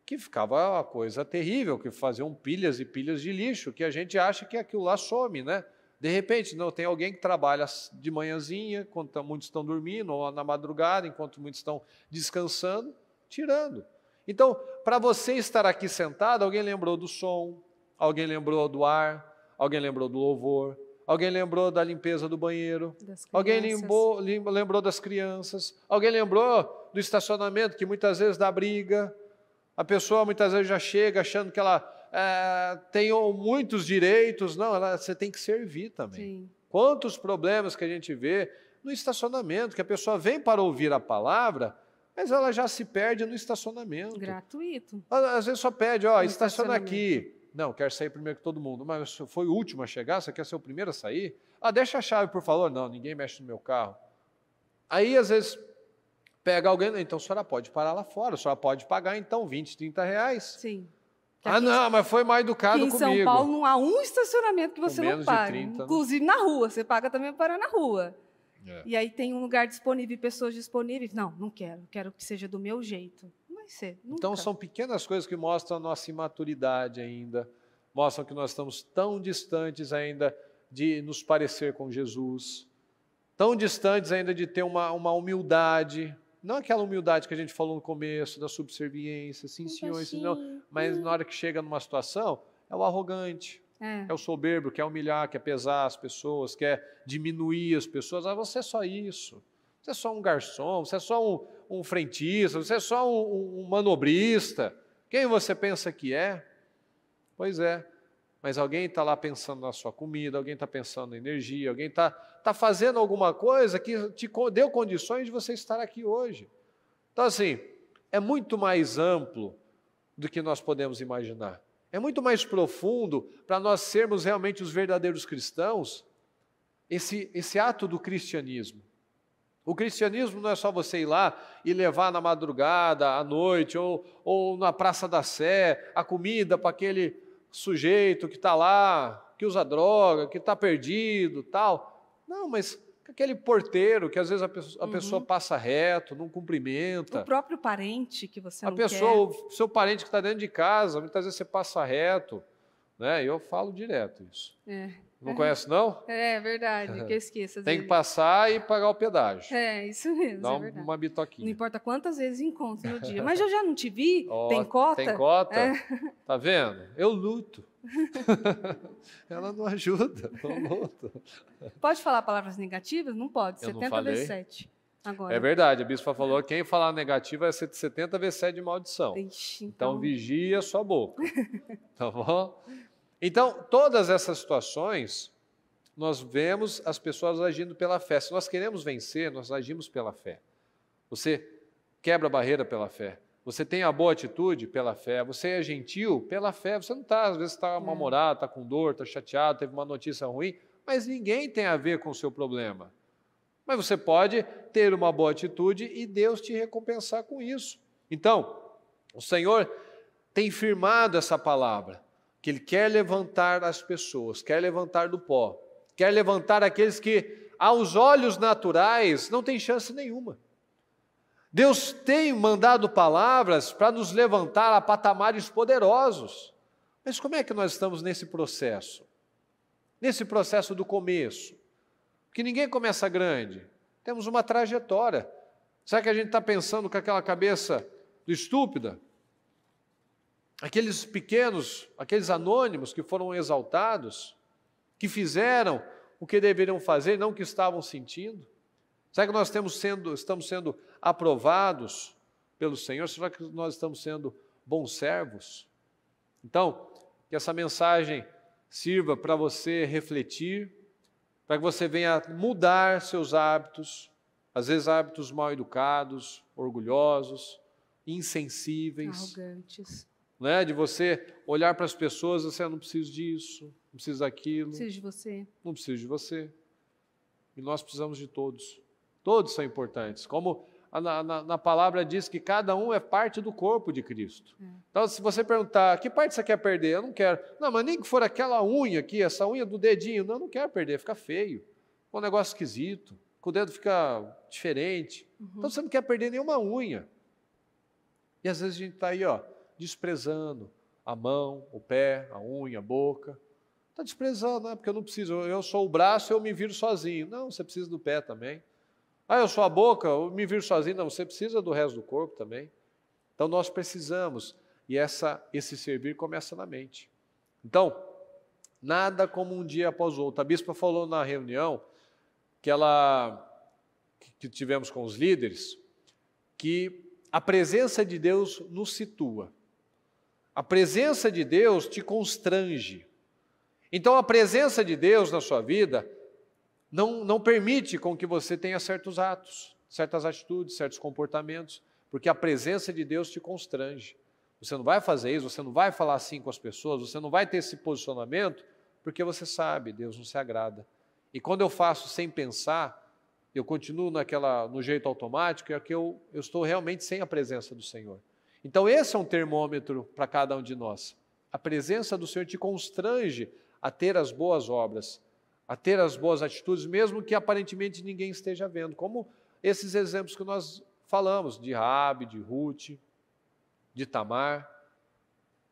que ficava uma coisa terrível, que faziam pilhas e pilhas de lixo, que a gente acha que aquilo lá some, né? De repente, não, tem alguém que trabalha de manhãzinha, enquanto muitos estão dormindo, ou na madrugada, enquanto muitos estão descansando, tirando. Então, para você estar aqui sentado, alguém lembrou do som, alguém lembrou do ar, alguém lembrou do louvor, alguém lembrou da limpeza do banheiro, alguém lembrou das crianças, alguém lembrou do estacionamento, que muitas vezes dá briga. A pessoa muitas vezes já chega achando que ela tem muitos direitos. Não, você tem que servir também. Sim. Quantos problemas que a gente vê no estacionamento, que a pessoa vem para ouvir a palavra, mas ela já se perde no estacionamento. Gratuito. Às vezes só pede, estaciona aqui. Não, quero sair primeiro que todo mundo. Mas se foi o último a chegar, você quer ser o primeiro a sair? Deixa a chave, por favor. Não, ninguém mexe no meu carro. Aí, às vezes, pega alguém, então a senhora pode parar lá fora, a senhora pode pagar, então, 20, 30 reais. Sim. Não, mas foi mal educado comigo. Em São Paulo não há um estacionamento que você não paga. 30, inclusive na rua, você paga também para parar na rua. E aí tem um lugar disponível, pessoas disponíveis. Não quero que seja do meu jeito. Não vai ser, nunca. Então são pequenas coisas que mostram a nossa imaturidade ainda, mostram que nós estamos tão distantes ainda de nos parecer com Jesus, tão distantes ainda de ter uma humildade, não aquela humildade que a gente falou no começo, da subserviência, sim senhor, sim não, mas na hora que chega numa situação, é o arrogante. É o soberbo, quer humilhar, quer pesar as pessoas, quer diminuir as pessoas. Você é só isso. Você é só um garçom, você é só um frentista, você é só um manobrista. Quem você pensa que é? Pois é, mas alguém está lá pensando na sua comida, alguém está pensando na energia, alguém está fazendo alguma coisa que te deu condições de você estar aqui hoje. Então, assim, é muito mais amplo do que nós podemos imaginar. É muito mais profundo para nós sermos realmente os verdadeiros cristãos, esse ato do cristianismo. O cristianismo não é só você ir lá e levar na madrugada, à noite, ou na Praça da Sé, a comida para aquele sujeito que está lá, que usa droga, que está perdido, tal. Não, mas aquele porteiro que às vezes a pessoa passa reto, não cumprimenta. O próprio parente que você não quer. O seu parente que está dentro de casa, muitas vezes você passa reto, né? Eu falo direto isso. Não conhece, não? É verdade, que eu esqueço. Tem que passar e pagar o pedágio. Isso mesmo, Dá é verdade. uma bitoquinha. Não importa quantas vezes encontro no dia. Mas eu já não te vi, tem cota? Tem cota? Tá vendo? Eu luto. Ela não ajuda, eu luto. Pode falar palavras negativas? Não pode, Eu 70 vezes 7. Agora. É verdade, a bispa falou que quem falar negativo vai ser 70 vezes 7 de maldição. Ixi, então vigia a sua boca, tá bom? Então, todas essas situações, nós vemos as pessoas agindo pela fé. Se nós queremos vencer, nós agimos pela fé. Você quebra a barreira pela fé. Você tem a boa atitude pela fé. Você é gentil pela fé. Você não está, às vezes, está mal-humorado, está com dor, está chateado, teve uma notícia ruim, mas ninguém tem a ver com o seu problema. Mas você pode ter uma boa atitude e Deus te recompensar com isso. Então, o Senhor tem firmado essa palavra, que Ele quer levantar as pessoas, quer levantar do pó, quer levantar aqueles que, aos olhos naturais, não tem chance nenhuma. Deus tem mandado palavras para nos levantar a patamares poderosos. Mas como é que nós estamos nesse processo? Nesse processo do começo. Porque ninguém começa grande. Temos uma trajetória. Será que a gente está pensando com aquela cabeça do estúpida? Aqueles pequenos, aqueles anônimos que foram exaltados, que fizeram o que deveriam fazer, não o que estavam sentindo? Será que nós estamos sendo aprovados pelo Senhor? Será que nós estamos sendo bons servos? Então, que essa mensagem sirva para você refletir, para que você venha mudar seus hábitos, às vezes hábitos mal educados, orgulhosos, insensíveis, arrogantes. Né? De você olhar para as pessoas e dizer, eu não preciso disso, não preciso daquilo. Preciso de você. Não preciso de você. E nós precisamos de todos. Todos são importantes. Como na palavra diz que cada um é parte do corpo de Cristo. Então, se você perguntar, que parte você quer perder? Eu não quero. Não, mas nem que for aquela unha aqui, essa unha do dedinho. Não, eu não quero perder, fica feio. Fica um negócio esquisito, o dedo fica diferente. Então, você não quer perder nenhuma unha. E às vezes a gente está aí, desprezando a mão, o pé, a unha, a boca. Está desprezando, porque eu não preciso. Eu sou o braço, eu me viro sozinho. Não, você precisa do pé também. Eu sou a boca, eu me viro sozinho. Não, você precisa do resto do corpo também. Então, nós precisamos. E esse servir começa na mente. Então, nada como um dia após o outro. A bispa falou na reunião que tivemos com os líderes, que a presença de Deus nos situa. A presença de Deus te constrange. Então, a presença de Deus na sua vida não permite com que você tenha certos atos, certas atitudes, certos comportamentos, porque a presença de Deus te constrange. Você não vai fazer isso, você não vai falar assim com as pessoas, você não vai ter esse posicionamento, porque você sabe, Deus não se agrada. E quando eu faço sem pensar, eu continuo no jeito automático, é que eu estou realmente sem a presença do Senhor. Então esse é um termômetro para cada um de nós. A presença do Senhor te constrange a ter as boas obras, a ter as boas atitudes, mesmo que aparentemente ninguém esteja vendo, como esses exemplos que nós falamos, de Raabe, de Ruth, de Tamar.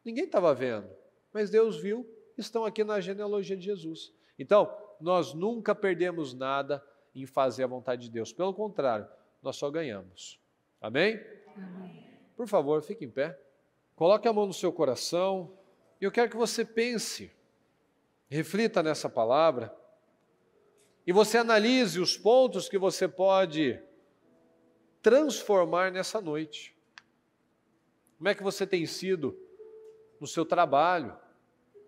Ninguém estava vendo, mas Deus viu, estão aqui na genealogia de Jesus. Então, nós nunca perdemos nada em fazer a vontade de Deus. Pelo contrário, nós só ganhamos. Amém? Amém. Por favor, fique em pé. Coloque a mão no seu coração. E eu quero que você pense, reflita nessa palavra, e você analise os pontos que você pode transformar nessa noite. Como é que você tem sido no seu trabalho,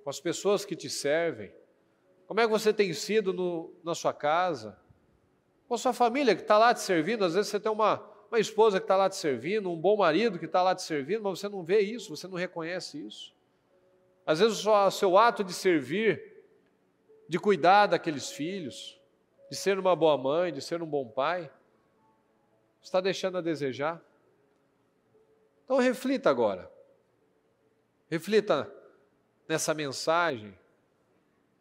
com as pessoas que te servem? Como é que você tem sido na sua casa? Com a sua família que está lá te servindo? Às vezes você tem uma esposa que está lá te servindo, um bom marido que está lá te servindo, mas você não vê isso, você não reconhece isso. Às vezes só o seu ato de servir, de cuidar daqueles filhos, de ser uma boa mãe, de ser um bom pai, está deixando a desejar. Então reflita agora. Reflita nessa mensagem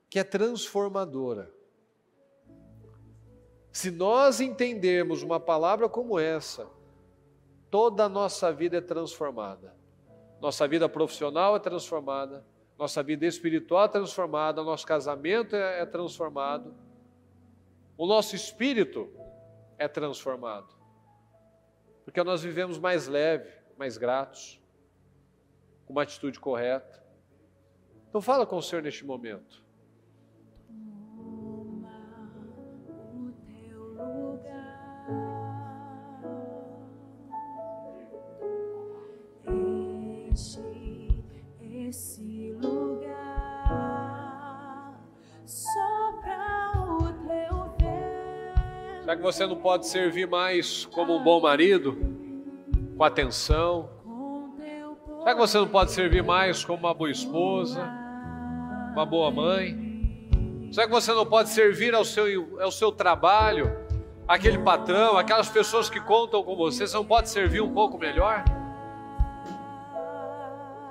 que é transformadora. Se nós entendermos uma palavra como essa, toda a nossa vida é transformada. Nossa vida profissional é transformada, nossa vida espiritual é transformada, nosso casamento é transformado, o nosso espírito é transformado. Porque nós vivemos mais leve, mais gratos, com uma atitude correta. Então fala com o Senhor neste momento. Esse lugar só pra o teu ver. Será que você não pode servir mais como um bom marido, com atenção? Será que você não pode servir mais como uma boa esposa, uma boa mãe? Será que você não pode servir ao seu trabalho, aquele patrão, aquelas pessoas que contam com você? Você não pode servir um pouco melhor?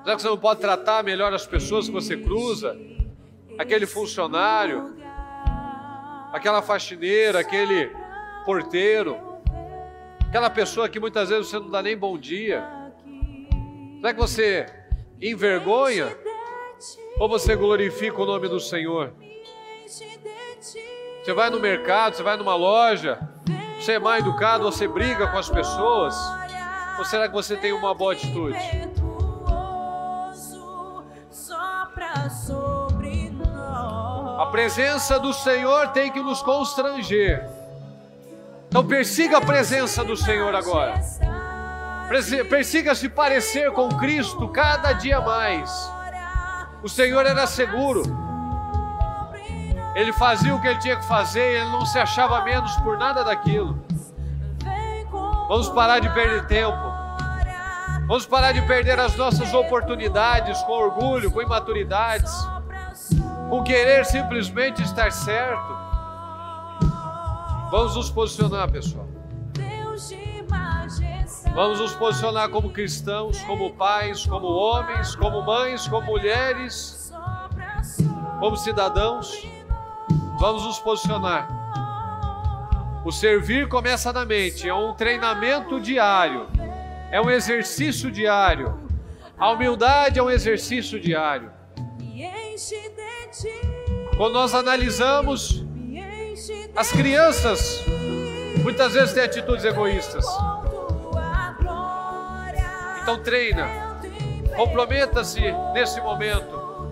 Será que você não pode tratar melhor as pessoas que você cruza? Aquele funcionário, aquela faxineira, aquele porteiro, aquela pessoa que muitas vezes você não dá nem bom dia. Será que você envergonha ou você glorifica o nome do Senhor? Você vai no mercado, você vai numa loja, você é mal educado, você briga com as pessoas? Ou será que você tem uma boa atitude? A presença do Senhor tem que nos constranger. Então persiga a presença do Senhor agora. Persiga se parecer com Cristo cada dia mais. O Senhor era seguro. Ele fazia o que ele tinha que fazer e ele não se achava menos por nada daquilo. Vamos parar de perder tempo. Vamos parar de perder as nossas oportunidades com orgulho, com imaturidades, com querer simplesmente estar certo. Vamos nos posicionar, pessoal. Deus de Vamos nos posicionar como cristãos, como pais, como homens, como mães, como mulheres, como cidadãos. Vamos nos posicionar. O servir começa na mente, é um treinamento diário, é um exercício diário. A humildade é um exercício diário. Quando nós analisamos, as crianças muitas vezes têm atitudes egoístas. Então treina, comprometa-se nesse momento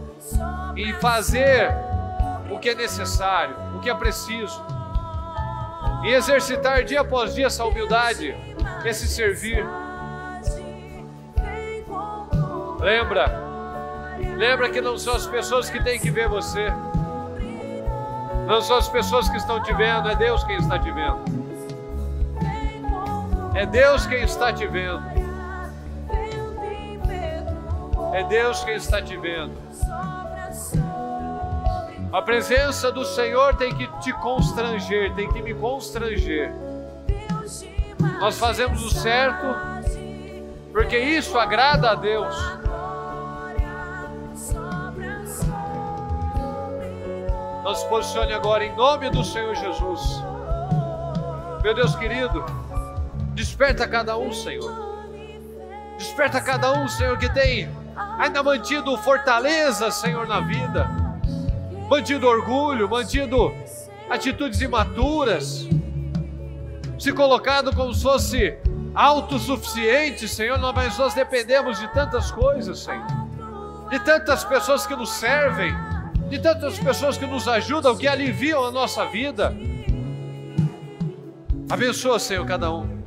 em fazer o que é necessário, o que é preciso, e exercitar dia após dia essa humildade, esse servir. Lembra que não são as pessoas que têm que ver você, não são as pessoas que estão te vendo, é Deus quem está te vendo. É Deus quem está te vendo. É Deus quem está te vendo. A presença do Senhor tem que te constranger, tem que me constranger. Nós fazemos o certo, porque isso agrada a Deus. Nós se posicione agora em nome do Senhor Jesus. Meu Deus querido, desperta cada um, Senhor. Desperta cada um, Senhor, que tem ainda mantido fortaleza, Senhor, na vida, mantido orgulho, mantido atitudes imaturas, se colocado como se fosse autossuficiente, Senhor. Mas nós dependemos de tantas coisas, Senhor, de tantas pessoas que nos servem, de tantas pessoas que nos ajudam, que aliviam a nossa vida. Abençoa, Senhor, cada um.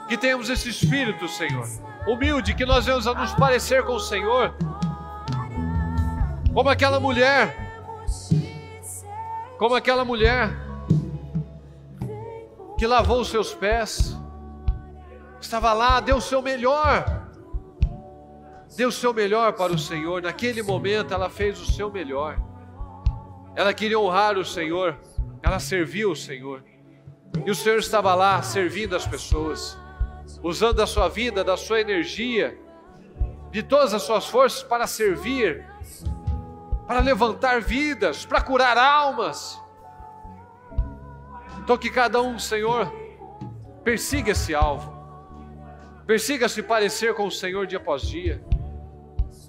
Que tenhamos esse espírito, Senhor, humilde, que nós venhamos a nos parecer com o Senhor, como aquela mulher que lavou os seus pés, estava lá, deu o seu melhor para o Senhor. Naquele momento ela fez o seu melhor, ela queria honrar o Senhor, ela serviu o Senhor, e o Senhor estava lá servindo as pessoas, usando da sua vida, da sua energia, de todas as suas forças para servir, para levantar vidas, para curar almas. Então que cada um, Senhor, persiga esse alvo, persiga se parecer com o Senhor dia após dia,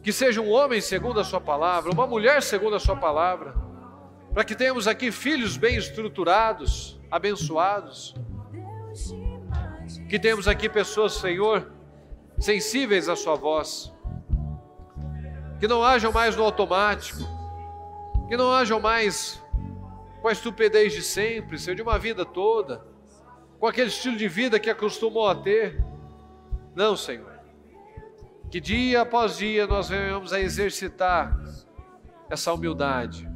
que seja um homem segundo a sua palavra, uma mulher segundo a sua palavra, para que tenhamos aqui filhos bem estruturados, abençoados, que temos aqui pessoas, Senhor, sensíveis à sua voz, que não hajam mais no automático, que não hajam mais com a estupidez de sempre, Senhor, de uma vida toda, com aquele estilo de vida que acostumou a ter. Não, Senhor, que dia após dia nós venhamos a exercitar essa humildade,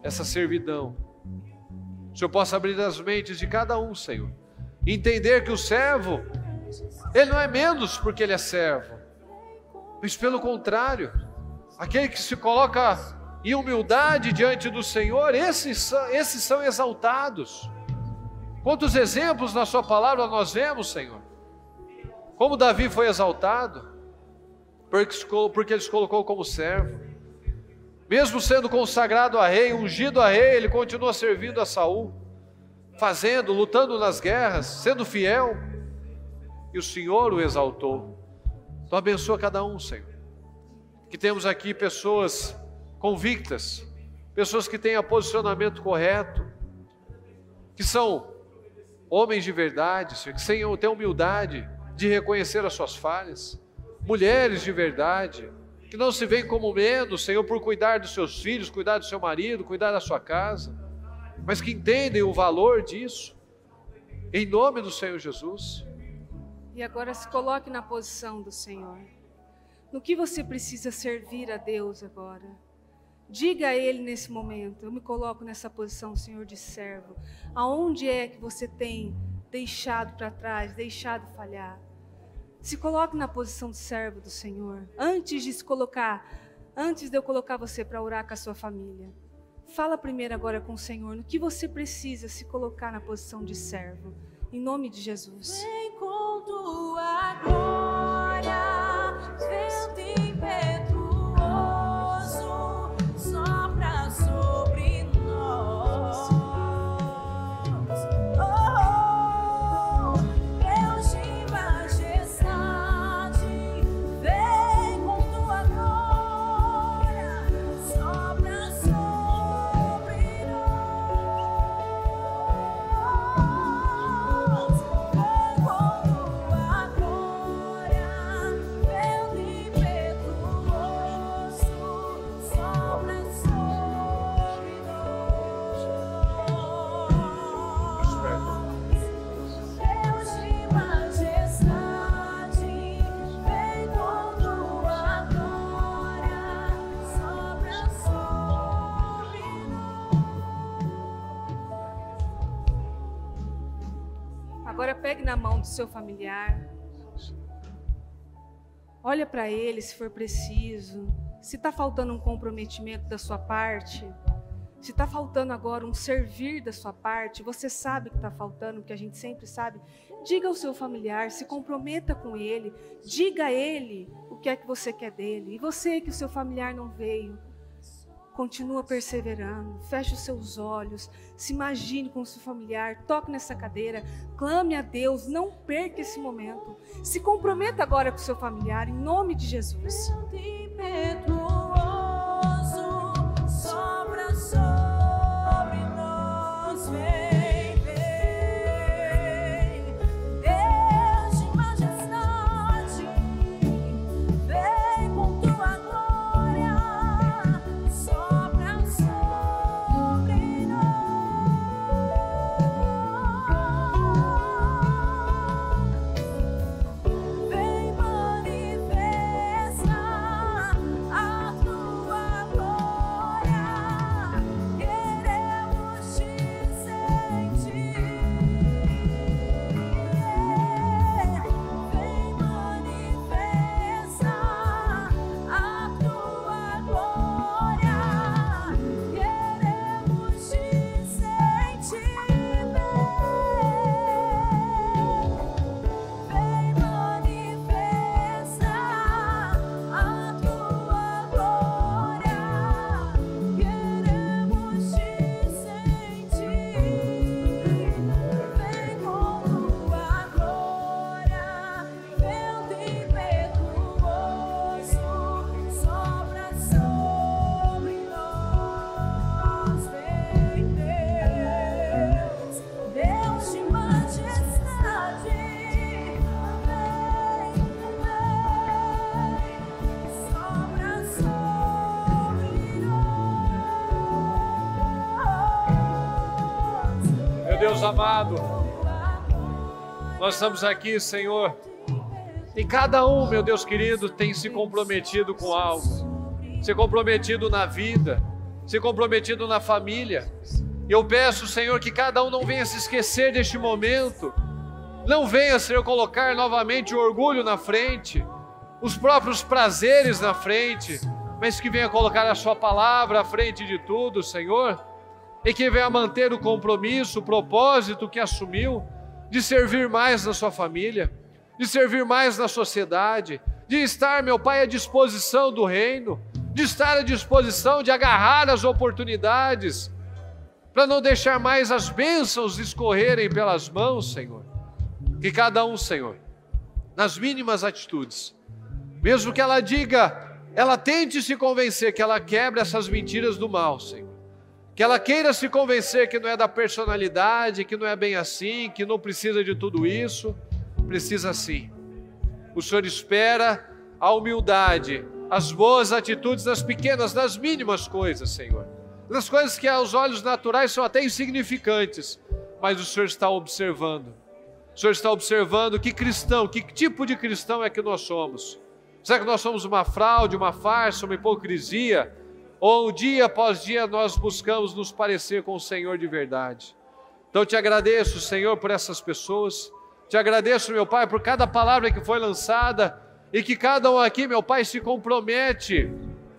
essa servidão. O Senhor possa abrir as mentes de cada um, Senhor, entender que o servo, ele não é menos porque ele é servo, mas pelo contrário, aquele que se coloca em humildade diante do Senhor, esses são exaltados. Quantos exemplos na sua palavra nós vemos, Senhor, como Davi foi exaltado, porque ele se colocou como servo, mesmo sendo consagrado a rei, ungido a rei, ele continua servindo a Saul, lutando nas guerras, sendo fiel, e o Senhor o exaltou. Então abençoa cada um, Senhor, que temos aqui pessoas convictas, pessoas que têm o posicionamento correto, que são homens de verdade, Senhor, que têm humildade de reconhecer as suas falhas, mulheres de verdade, que não se veem como menos, Senhor, por cuidar dos seus filhos, cuidar do seu marido, cuidar da sua casa, mas que entendem o valor disso, em nome do Senhor Jesus. E agora se coloque na posição do Senhor. No que você precisa servir a Deus agora? Diga a Ele nesse momento: eu me coloco nessa posição, Senhor, de servo. Aonde é que você tem deixado para trás, deixado falhar? Se coloque na posição de servo do Senhor. Antes de eu colocar você para orar com a sua família, fala primeiro agora com o Senhor no que você precisa se colocar na posição de servo. Em nome de Jesus. Vem com tua glória, vento impetuoso, sopra sobre nós. Oh, Deus de majestade, vem com tua glória, sopra sobre nós. Vem com tua glória, vento impetuoso, sopra sobre nós. Deus de majestade, vem com tua glória, sopra sobre Agora pegue na mão do seu familiar. Olha para ele se for preciso. Se está faltando um comprometimento da sua parte, se está faltando agora um servir da sua parte, você sabe que está faltando, porque a gente sempre sabe. Diga ao seu familiar, se comprometa com ele, diga a ele o que é que você quer dele. E você que o seu familiar não veio, continua perseverando, feche os seus olhos, se imagine com o seu familiar, toque nessa cadeira, clame a Deus, não perca esse momento. Se comprometa agora com o seu familiar, em nome de Jesus. impetuoso, sopra sobre nós. Vem, vem, Deus de majestade, vem com tua glória, sopra sobre nós. Vem manifesta a tua glória, queremos te sentir. Vem manifesta a tua glória, queremos te sentir. Vem manifesta a tua glória, queremos te sentir. Vem com tua glória, vento impetuoso, sopra sobre nós. Vem, Deus, Deus de majestade, vem, sopra sobre nós. Meu Deus amado, nós estamos aqui, Senhor, e cada um, meu Deus querido, tem se comprometido com algo, se comprometido na vida, se comprometido na família. E eu peço, Senhor, que cada um não venha se esquecer deste momento, não venha, Senhor, colocar novamente o orgulho na frente, os próprios prazeres na frente, mas que venha colocar a sua palavra à frente de tudo, Senhor, e que venha manter o compromisso, o propósito que assumiu de servir mais na sua família, de servir mais na sociedade, de estar, meu Pai, à disposição do reino, de estar à disposição de agarrar as oportunidades, para não deixar mais as bênçãos escorrerem pelas mãos, Senhor. Que cada um, Senhor, nas mínimas atitudes, mesmo que ela diga, ela tente se convencer que ela quebra essas mentiras do mal, Senhor. Que ela queira se convencer que não é da personalidade, que não é bem assim, que não precisa de tudo isso. Precisa sim. O Senhor espera a humildade, as boas atitudes nas pequenas, nas mínimas coisas, Senhor. Nas coisas que aos olhos naturais são até insignificantes, mas o Senhor está observando. O Senhor está observando que cristão, que tipo de cristão é que nós somos. Será que nós somos uma fraude, uma farsa, uma hipocrisia? Ou dia após dia nós buscamos nos parecer com o Senhor de verdade? Então te agradeço, Senhor, por essas pessoas. Te agradeço, meu Pai, por cada palavra que foi lançada e que cada um aqui, meu Pai, se compromete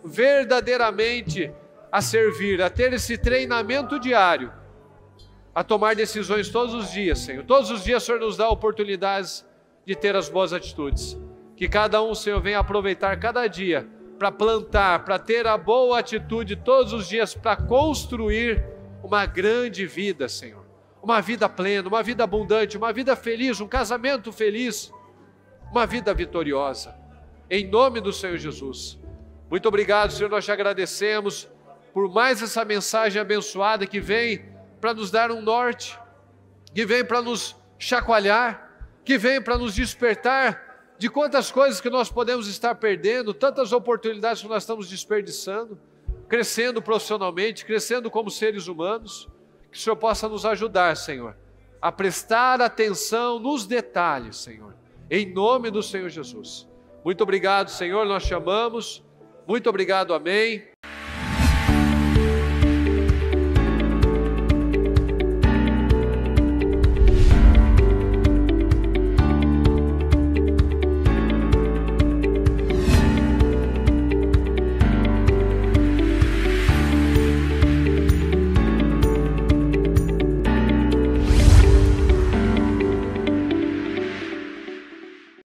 verdadeiramente a servir, a ter esse treinamento diário a tomar decisões todos os dias, Senhor. Todos os dias, Senhor, nos dá oportunidades de ter as boas atitudes. Que cada um, Senhor, venha aproveitar cada dia para plantar, para ter a boa atitude todos os dias, para construir uma grande vida, Senhor. Uma vida plena, uma vida abundante, uma vida feliz, um casamento feliz, uma vida vitoriosa. Em nome do Senhor Jesus. Muito obrigado, Senhor, nós te agradecemos por mais essa mensagem abençoada que vem para nos dar um norte, que vem para nos chacoalhar, que vem para nos despertar de quantas coisas que nós podemos estar perdendo, tantas oportunidades que nós estamos desperdiçando, crescendo profissionalmente, crescendo como seres humanos. Que o Senhor possa nos ajudar, Senhor, a prestar atenção nos detalhes, Senhor, em nome do Senhor Jesus. Muito obrigado, Senhor, nós te amamos. Muito obrigado, amém.